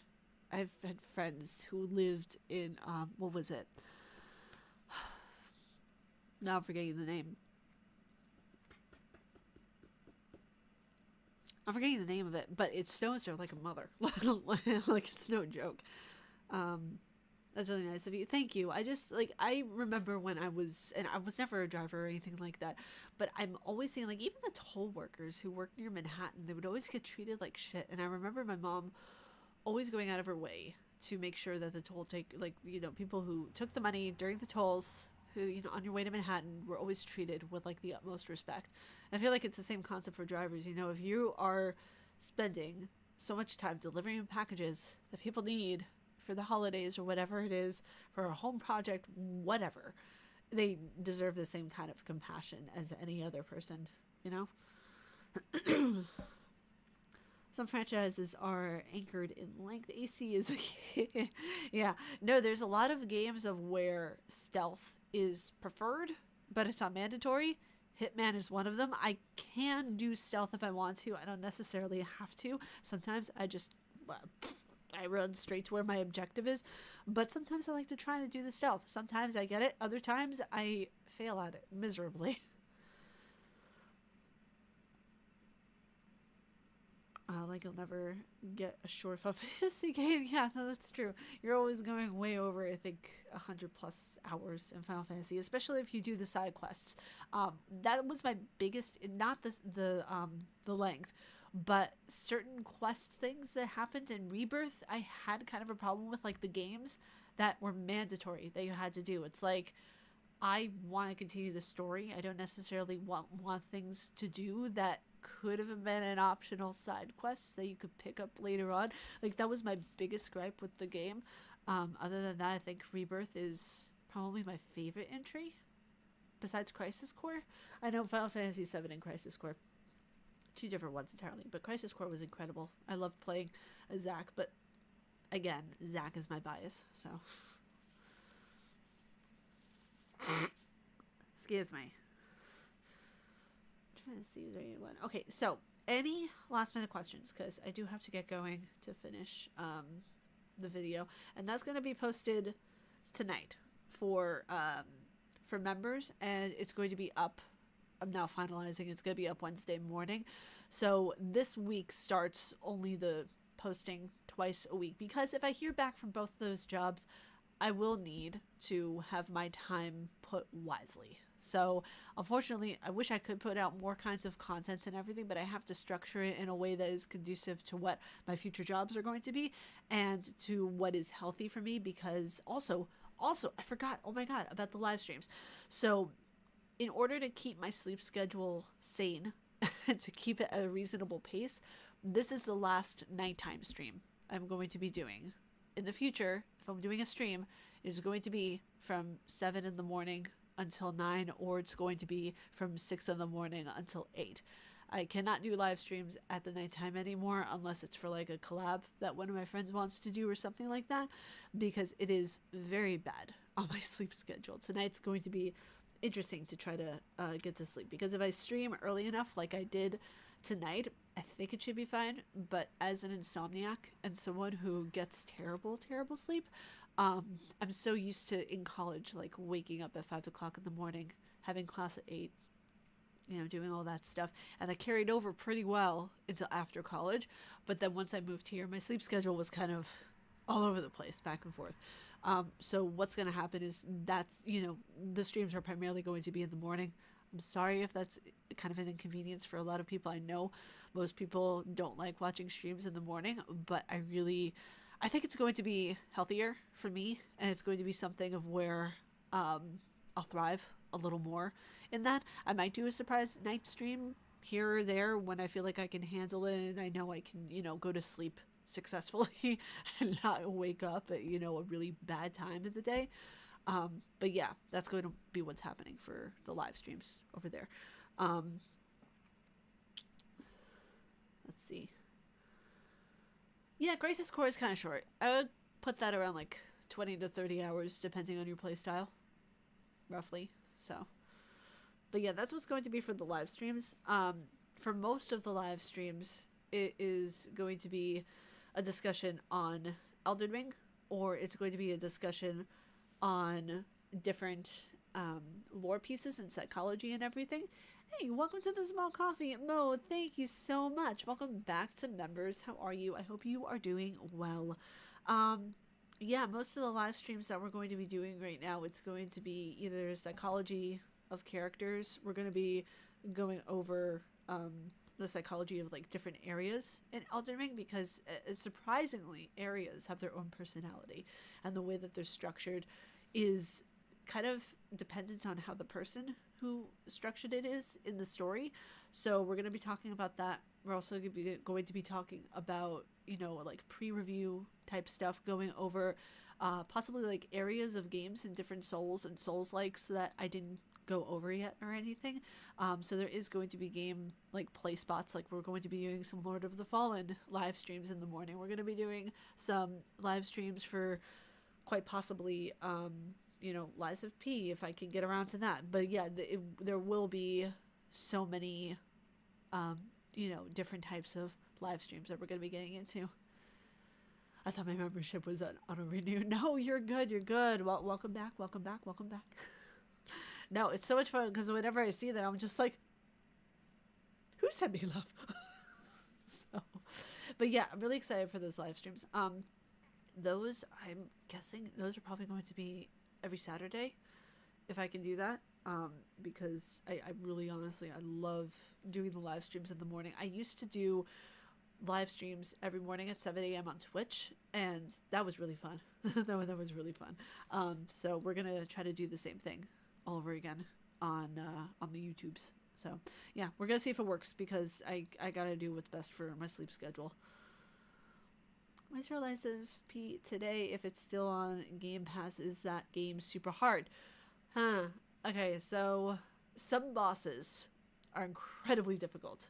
had friends who lived in what was it? Now I'm forgetting the name. I'm forgetting the name of it, but it snows there like a mother. Like, it's no joke. That's really nice of you. Thank you. I just, like, I remember when I was never a driver or anything like that, but I'm always seeing, like, even the toll workers who work near Manhattan, they would always get treated like shit. And I remember my mom always going out of her way to make sure that the people who took the money during the tolls, who, on your way to Manhattan, were always treated with, like, the utmost respect. I feel like it's the same concept for drivers. If you are spending so much time delivering packages that people need for the holidays or whatever it is, for a home project, whatever, they deserve the same kind of compassion as any other person, Some franchises are anchored in length. AC is yeah. No, there's a lot of games of where stealth is preferred, but it's not mandatory. Hitman is one of them. I can do stealth if I want to. I don't necessarily have to. Sometimes I run straight to where my objective is, but sometimes I like to try to do the stealth. Sometimes I get it. Other times I fail at it miserably. Like, you'll never get a short Final Fantasy game. Yeah, no, that's true. You're always going way over, I think, 100+ hours in Final Fantasy, especially if you do the side quests. That was my biggest, not the length, but certain quest things that happened in Rebirth. I had kind of a problem with, like, the games that were mandatory that you had to do. It's like, I want to continue the story. I don't necessarily want things to do that could have been an optional side quest that you could pick up later on. Like, that was my biggest gripe with the game. Other than that, I think Rebirth is probably my favorite entry besides Crisis Core. I know Final Fantasy VII and Crisis Core, two different ones entirely, but Crisis Core was incredible. I loved playing as Zack, but again, Zack is my bias, so excuse me. Trying to see if there's anyone. Okay, so any last minute questions, because I do have to get going to finish the video, and that's going to be posted tonight for members, and it's going to be up. I'm now finalizing. It's going to be up Wednesday morning. So this week starts only the posting twice a week, because if I hear back from both those jobs, I will need to have my time put wisely. So unfortunately, I wish I could put out more kinds of content and everything, but I have to structure it in a way that is conducive to what my future jobs are going to be and to what is healthy for me, because also I forgot, oh my god, about the live streams. So in order to keep my sleep schedule sane and to keep it at a reasonable pace, this is the last nighttime stream I'm going to be doing. In the future, if I'm doing a stream, it is going to be from 7 in the morning until 9, or it's going to be from 6 in the morning until 8. I cannot do live streams at the nighttime anymore unless it's for, like, a collab that one of my friends wants to do or something like that, because it is very bad on my sleep schedule. Tonight's going to be interesting to try to get to sleep, because if I stream early enough like I did tonight, I think it should be fine. But as an insomniac and someone who gets terrible sleep, I'm so used to, in college, like, waking up at 5 o'clock in the morning, having class at 8, doing all that stuff, and I carried over pretty well until after college. But then once I moved here, my sleep schedule was kind of all over the place, back and forth. So what's going to happen is that, the streams are primarily going to be in the morning. I'm sorry if that's kind of an inconvenience for a lot of people. I know most people don't like watching streams in the morning, but I think it's going to be healthier for me, and it's going to be something of where I'll thrive a little more in that. I might do a surprise night stream here or there when I feel like I can handle it and I know I can, go to sleep successfully and not wake up at, a really bad time of the day. But yeah, that's going to be what's happening for the live streams over there. Let's see. Yeah, Crisis Core is kind of short. I would put that around like 20 to 30 hours, depending on your playstyle, roughly. So, but yeah, that's what's going to be for the live streams. For most of the live streams, it is going to be a discussion on Elden Ring, or it's going to be a discussion on different lore pieces and psychology and everything. Hey, welcome to the Small Coffee Mo. Thank you so much. Welcome back to members. How are you? I hope you are doing well. Yeah, most of the live streams that we're going to be doing right now, it's going to be either psychology of characters. We're going to be going over the psychology of like different areas in Elden Ring because surprisingly, areas have their own personality, and the way that they're structured is kind of dependent on how the person who structured it is in the story. So we're going to be talking about that. We're also going to be talking about, you know, like pre-review type stuff, going over possibly like areas of games in different Souls and Souls-likes that I didn't go over yet or anything. So there is going to be game like play spots. Like we're going to be doing some Lord of the Fallen live streams in the morning. We're going to be doing some live streams for quite possibly you know, Lies of P, if I can get around to that. But yeah, there will be so many, you know, different types of live streams that we're going to be getting into. I thought my membership was auto-renew. No, you're good, you're good. Well, welcome back, welcome back, welcome back. No, it's so much fun, because whenever I see that, I'm just like, who sent me love? So, but yeah, I'm really excited for those live streams. Those, I'm guessing, those are probably going to be every Saturday, if I can do that, because I really honestly I love doing the live streams in the morning. I used to do live streams every morning at 7 a.m. on Twitch, and that was really fun. that was really fun. So we're gonna try to do the same thing all over again on the YouTubes. So yeah, we're gonna see if it works, because I gotta do what's best for my sleep schedule. Why's your Lies of P today? If it's still on Game Pass, is that game super hard? Huh. Okay, so some bosses are incredibly difficult.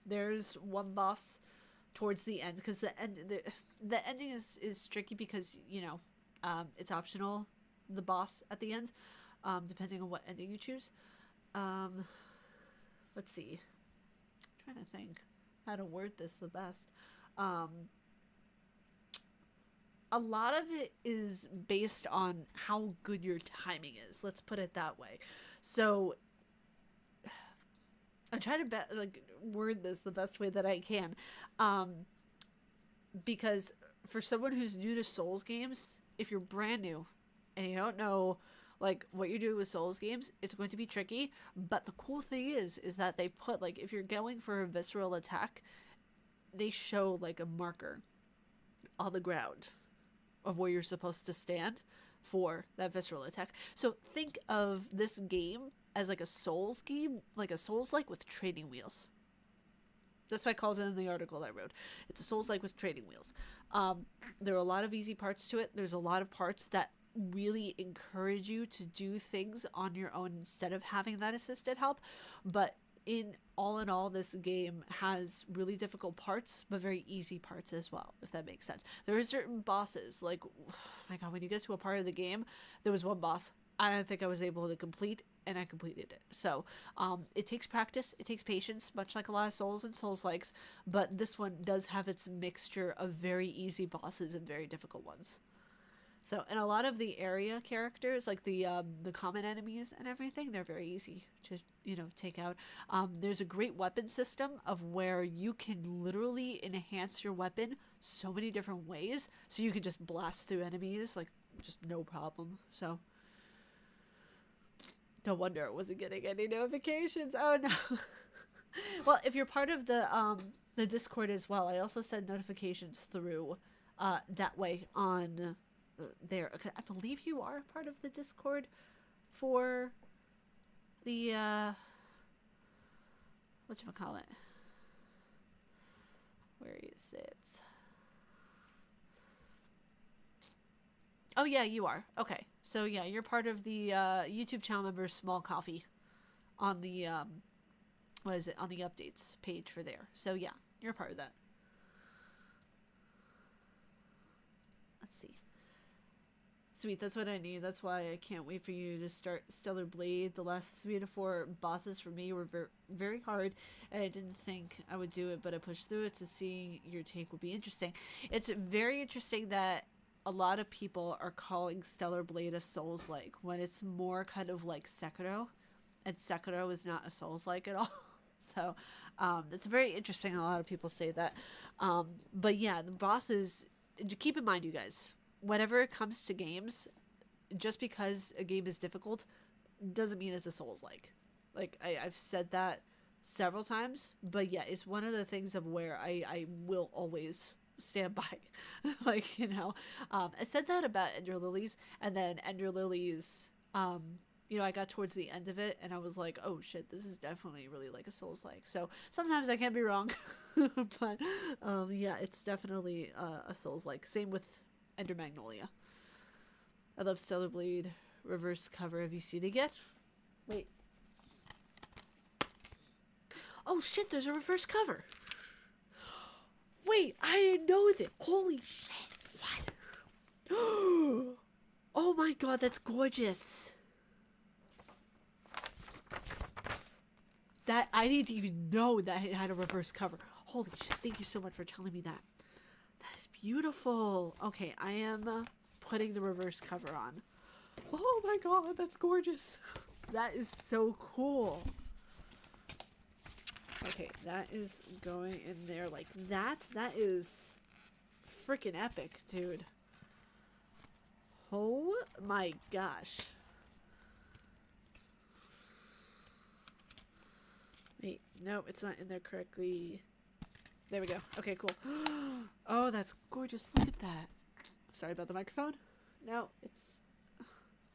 There's one boss towards the end, because the ending is tricky because, you know, it's optional, the boss at the end, depending on what ending you choose. Let's see. I'm trying to think how to word this the best. A lot of it is based on how good your timing is. Let's put it that way. So I'm trying to word this the best way that I can. Because for someone who's new to Souls games, if you're brand new and you don't know like what you're doing with Souls games, it's going to be tricky. But the cool thing is that they put, like, if you're going for a visceral attack, they show like a marker on the ground of where you're supposed to stand for that visceral attack. So think of this game as like a Souls game, like a Souls-like with training wheels. That's what I called it in the article I wrote. It's a Souls-like with training wheels. There are a lot of easy parts to it. There's a lot of parts that really encourage you to do things on your own instead of having that assisted help. But in all, this game has really difficult parts, but very easy parts as well, if that makes sense. There are certain bosses, like, oh my god, when you get to a part of the game, there was one boss I don't think I was able to complete, and I completed it. So it takes practice, it takes patience, much like a lot of Souls and Souls-likes, but this one does have its mixture of very easy bosses and very difficult ones. So, and a lot of the area characters, like the common enemies and everything, they're very easy to, you know, take out. There's a great weapon system of where you can literally enhance your weapon so many different ways, so you can just blast through enemies, like, just no problem. So, no wonder I wasn't getting any notifications. Oh, no. Well, if you're part of the Discord as well, I also send notifications through that way on there. Okay, I believe you are part of the Discord for the whatchamacallit? Where is it? Oh yeah, you are. Okay. So yeah, you're part of the YouTube channel members Small Coffee on the what is it? On the updates page for there. So yeah, you're part of that. Let's see. Sweet, that's what I need. That's why I can't wait for you to start Stellar Blade. The last 3 to 4 bosses for me were very hard, and I didn't think I would do it, but I pushed through it, to see your take would be interesting. It's very interesting that a lot of people are calling Stellar Blade a Souls-like, when it's more kind of like Sekiro and Sekiro is not a Souls-like at all. So it's very interesting. A lot of people say that. But yeah, the bosses, keep in mind, you guys, whenever it comes to games, just because a game is difficult doesn't mean it's a Souls-like. Like, I've said that several times, but yeah, it's one of the things of where I will always stand by. Like, you know, I said that about Ender Lilies, and then Ender Lilies, you know, I got towards the end of it and I was like, oh shit, this is definitely really like a Souls-like. So sometimes I can be wrong, but yeah, it's definitely a Souls-like. Same with Ender Magnolia. I love Stellar Blade reverse cover. Have you seen it yet? Wait. Oh shit, there's a reverse cover. Wait, I didn't know that. Holy shit. What? Oh my god, that's gorgeous. That, I didn't even know that it had a reverse cover. Holy shit, thank you so much for telling me that. That is beautiful. Okay, I am putting the reverse cover on. Oh my god, that's gorgeous. That is so cool. Okay, that is going in there like that. That is freaking epic, dude. Oh my gosh. Wait, no, it's not in there correctly. There we go. Okay, cool. Oh, that's gorgeous. Look at that. Sorry about the microphone. No, it's...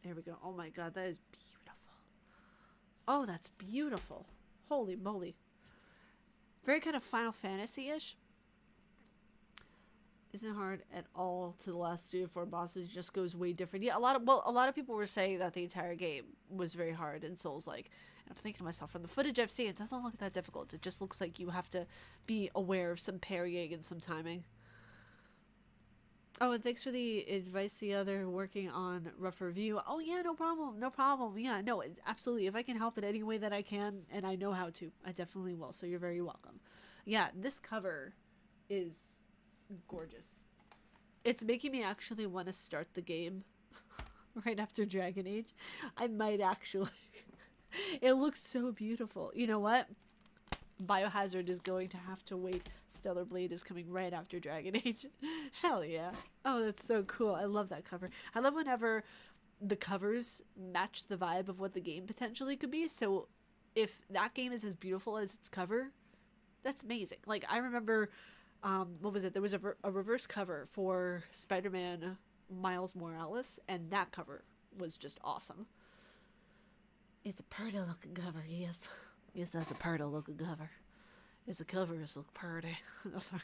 There we go. Oh my god, that is beautiful. Oh, that's beautiful. Holy moly. Very kind of Final Fantasy-ish. Isn't hard at all to the last 3 or 4 bosses. It just goes way different. Yeah, a lot of people were saying that the entire game was very hard and Souls-like. And I'm thinking to myself, from the footage I've seen, it doesn't look that difficult. It just looks like you have to be aware of some parrying and some timing. Oh, and thanks for the advice the other working on rough review. Oh yeah, no problem. No problem. Yeah, no, absolutely. If I can help in any way that I can, and I know how to, I definitely will. So you're very welcome. Yeah, this cover is gorgeous. It's making me actually want to start the game right after Dragon Age. I might actually. It looks so beautiful. You know what? Biohazard is going to have to wait. Stellar Blade is coming right after Dragon Age. Hell yeah. Oh, that's so cool. I love that cover. I love whenever the covers match the vibe of what the game potentially could be. So if that game is as beautiful as its cover, that's amazing. Like, I remember, what was it? There was a reverse cover for Spider-Man Miles Morales, and that cover was just awesome. It's a pretty looking cover, yes. Yes, that's a pretty looking cover. It's a cover, it's look pretty. Oh, sorry.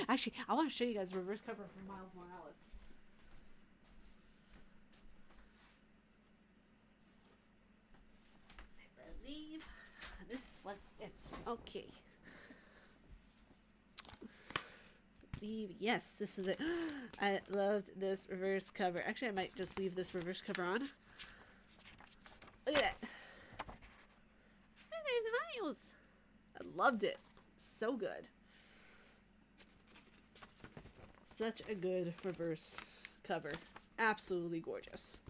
Actually, I want to show you guys the reverse cover for Miles Morales. I believe this was it. Okay. Yes, this was it. I loved this reverse cover. Actually, I might just leave this reverse cover on. Look at that. And there's Miles. I loved it. So good. Such a good reverse cover. Absolutely gorgeous.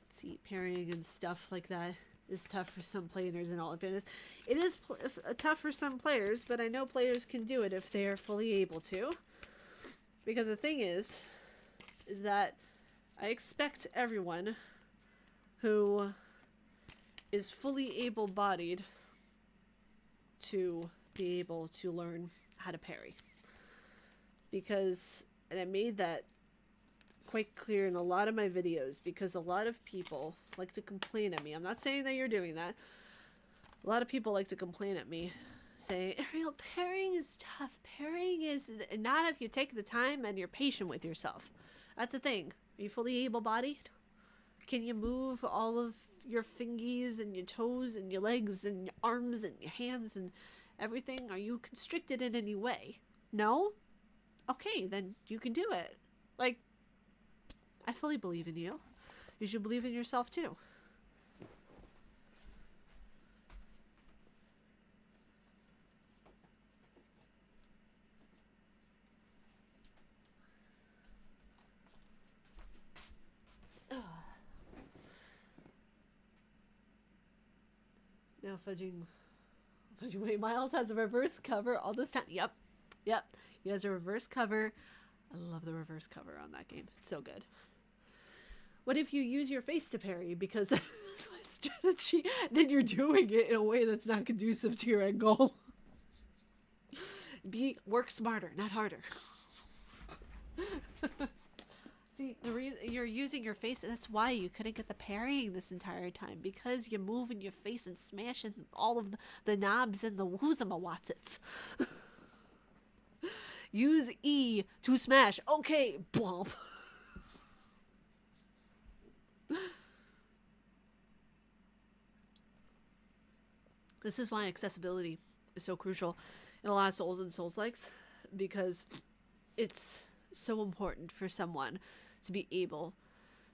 Let's see, parrying and stuff like that is tough for some players in all of fairness. It is tough for some players, but I know players can do it if they are fully able to. Because the thing is that I expect everyone who is fully able-bodied to be able to learn how to parry. Because, and I made that quite clear in a lot of my videos, because a lot of people like to complain at me. I'm not saying that you're doing that. A lot of people like to complain at me, saying, Ariel, parrying is tough. Parrying is not if you take the time and you're patient with yourself. That's the thing. Are you fully able-bodied? Can you move all of your fingies and your toes and your legs and your arms and your hands and everything? Are you constricted in any way? No? Okay, then you can do it. Like, I fully believe in you. You should believe in yourself too. Now fudging. Wait, Miles has a reverse cover all this time. Yep. He has a reverse cover. I love the reverse cover on that game. It's so good. What if you use your face to parry? Because that's my strategy. Then you're doing it in a way that's not conducive to your end goal. Work smarter, not harder. See, you're using your face. That's why you couldn't get the parrying this entire time. Because you're moving your face and smashing all of the knobs and the whoozamawatsits. Use E to smash. Okay, blomp. This is why accessibility is so crucial in a lot of Souls and Souls-likes, because it's so important for someone to be able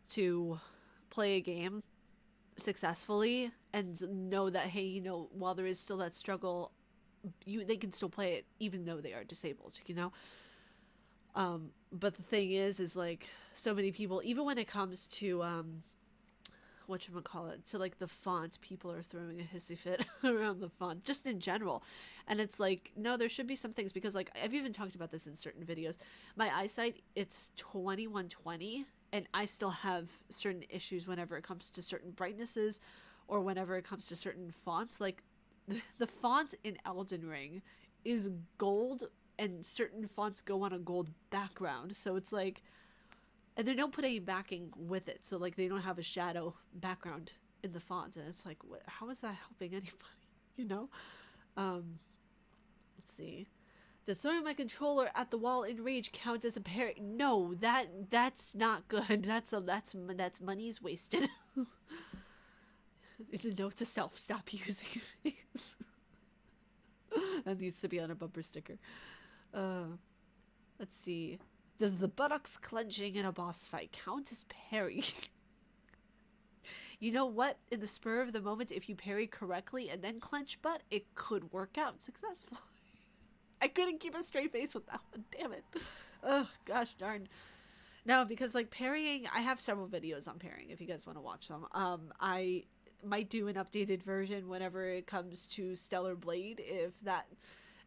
to play a game successfully and know that, hey, you know, while there is still that struggle, they can still play it even though they are disabled, you know? But the thing is like, so many people, even when it comes to, whatchamacallit, to like the font, people are throwing a hissy fit around the font, just in general. And it's like, no, there should be some things, because like, I've even talked about this in certain videos. My eyesight, it's 2120, and I still have certain issues whenever it comes to certain brightnesses, or whenever it comes to certain fonts. Like, the font in Elden Ring is gold, and certain fonts go on a gold background. So it's like, and they don't put any backing with it. So like, they don't have a shadow background in the font. And it's like, what, how is that helping anybody? You know? Let's see. Does throwing my controller at the wall in rage count as a parry? No, that's not good. That's money's wasted. It's a note to self: stop using your face. That needs to be on a bumper sticker. Let's see. Does the buttocks clenching in a boss fight count as parry? You know what? In the spur of the moment, if you parry correctly and then clench butt, it could work out successfully. I couldn't keep a straight face with that one. Damn it. Oh, gosh darn. No, because like parrying, I have several videos on parrying if you guys want to watch them. I might do an updated version whenever it comes to Stellar Blade, if that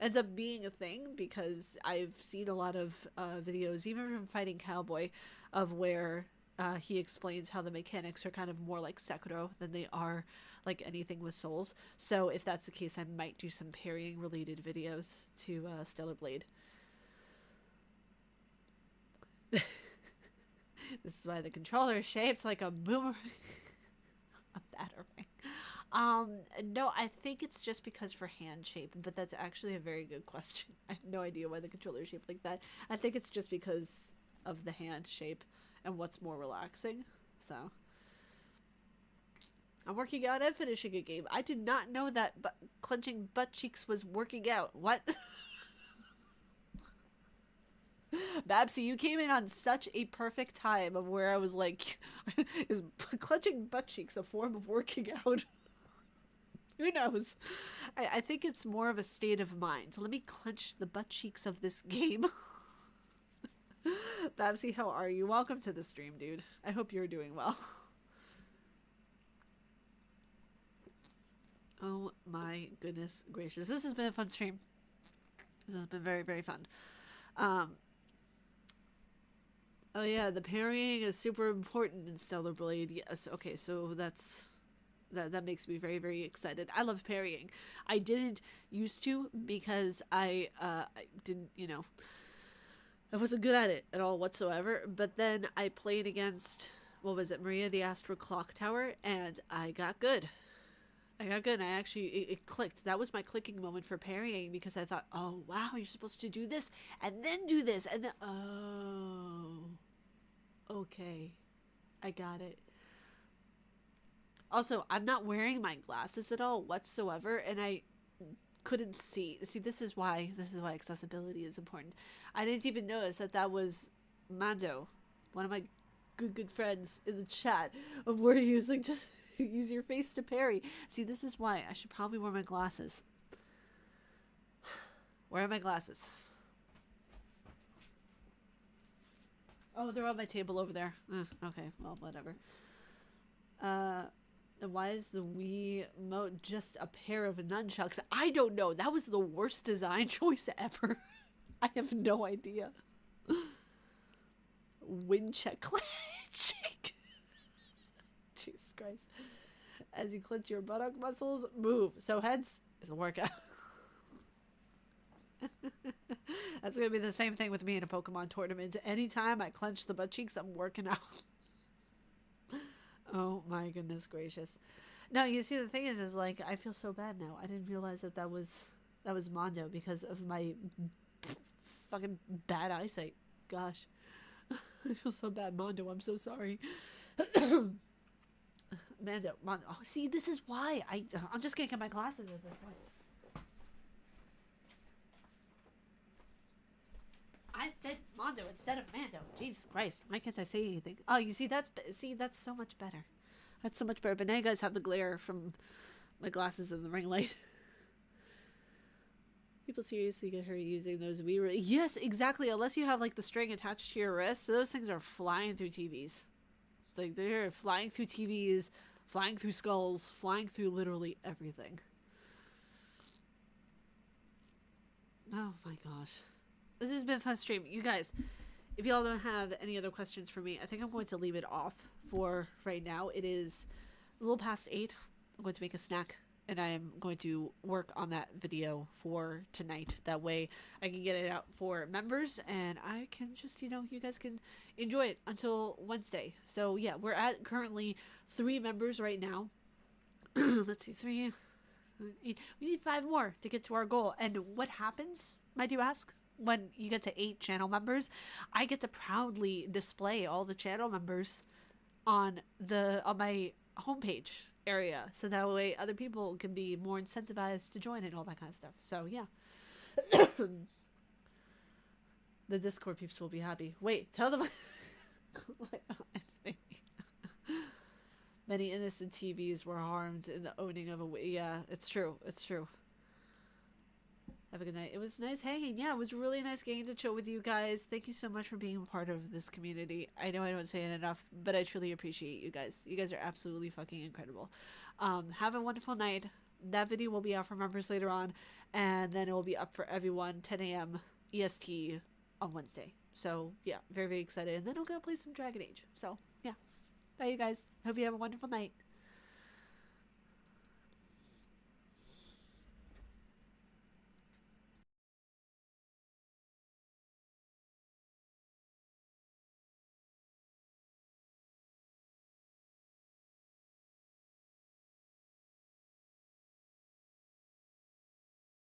ends up being a thing, because I've seen a lot of videos, even from Fighting Cowboy, of where he explains how the mechanics are kind of more like Sekiro than they are like anything with Souls. So if that's the case, I might do some parrying related videos to Stellar Blade. This is why the controller is shaped like a boomerang. A batarang. No, I think it's just because for hand shape, but that's actually a very good question. I have no idea why the controller is shaped like that. I think it's just because of the hand shape and what's more relaxing. So I'm working out and finishing a game. I did not know that clenching butt cheeks was working out. What? Babsy, you came in on such a perfect time of where I was like, is clenching butt cheeks a form of working out? Who knows? I think it's more of a state of mind. Let me clench the butt cheeks of this game. Babsy, how are you? Welcome to the stream, dude. I hope you're doing well. Oh my goodness gracious. This has been a fun stream. This has been very, very fun. Oh yeah, the parrying is super important in Stellar Blade. Yes, okay, so that makes me very, very excited. I love parrying. I didn't used to, because I didn't, you know, I wasn't good at it at all whatsoever. But then I played against, what was it, Maria the Astral Clock Tower, and I got good. I actually, it clicked. That was my clicking moment for parrying, because I thought, oh, wow, you're supposed to do this, and then do this, and then, oh, okay, I got it. Also, I'm not wearing my glasses at all whatsoever, and I couldn't see. See, this is why accessibility is important. I didn't even notice that was Mando, one of my good friends in the chat, of where he was like, just use your face to parry. See, this is why I should probably wear my glasses. Where are my glasses? Oh, they're on my table over there. Okay, well, whatever. And why is the Wii Mote just a pair of nunchucks? I don't know. That was the worst design choice ever. I have no idea. Wind check clenching. Jesus Christ. As you clench your buttock muscles, move. So heads is a workout. That's going to be the same thing with me in a Pokemon tournament. Anytime I clench the butt cheeks, I'm working out. Oh my goodness gracious. No, you see, the thing is like, I feel so bad now. I didn't realize that was Mondo because of my fucking bad eyesight. Gosh. I feel so bad, Mondo. I'm so sorry. Mondo. Oh, see, this is why. I'm just going to get my glasses at this point. I said Mondo instead of Mando. Jesus Christ. Why can't I say anything? Oh, you see, that's so much better. That's so much better. But now you guys have the glare from my glasses and the ring light. People seriously get hurt using those Wii. Yes, exactly. Unless you have like the string attached to your wrist. So those things are flying through TVs. Like they're flying through TVs, flying through skulls, flying through literally everything. Oh my gosh. This has been a fun stream. You guys, if y'all don't have any other questions for me, I think I'm going to leave it off for right now. It is a little past 8. I'm going to make a snack, and I am going to work on that video for tonight. That way I can get it out for members, and I can just, you guys can enjoy it until Wednesday. So, yeah, we're at currently 3 members right now. Let's see, 3, 8. We need 5 more to get to our goal. And what happens, might you ask? When you get to 8 channel members, I get to proudly display all the channel members on my homepage area, so that way other people can be more incentivized to join and all that kind of stuff. So yeah. The Discord peeps will be happy. Wait, tell them. It's me. Many innocent TVs were harmed in the owning of a Wii. Yeah, it's true. It's true. Have a good night. It was nice hanging. Yeah, it was really nice getting to chill with you guys. Thank you so much for being a part of this community. I know I don't say it enough, but I truly appreciate you guys. You guys are absolutely fucking incredible. Have a wonderful night. That video will be out for members later on, and then it will be up for everyone 10 a.m. EST on Wednesday. So, yeah, very, very excited. And then I'm going to play some Dragon Age. So, yeah. Bye, you guys. Hope you have a wonderful night.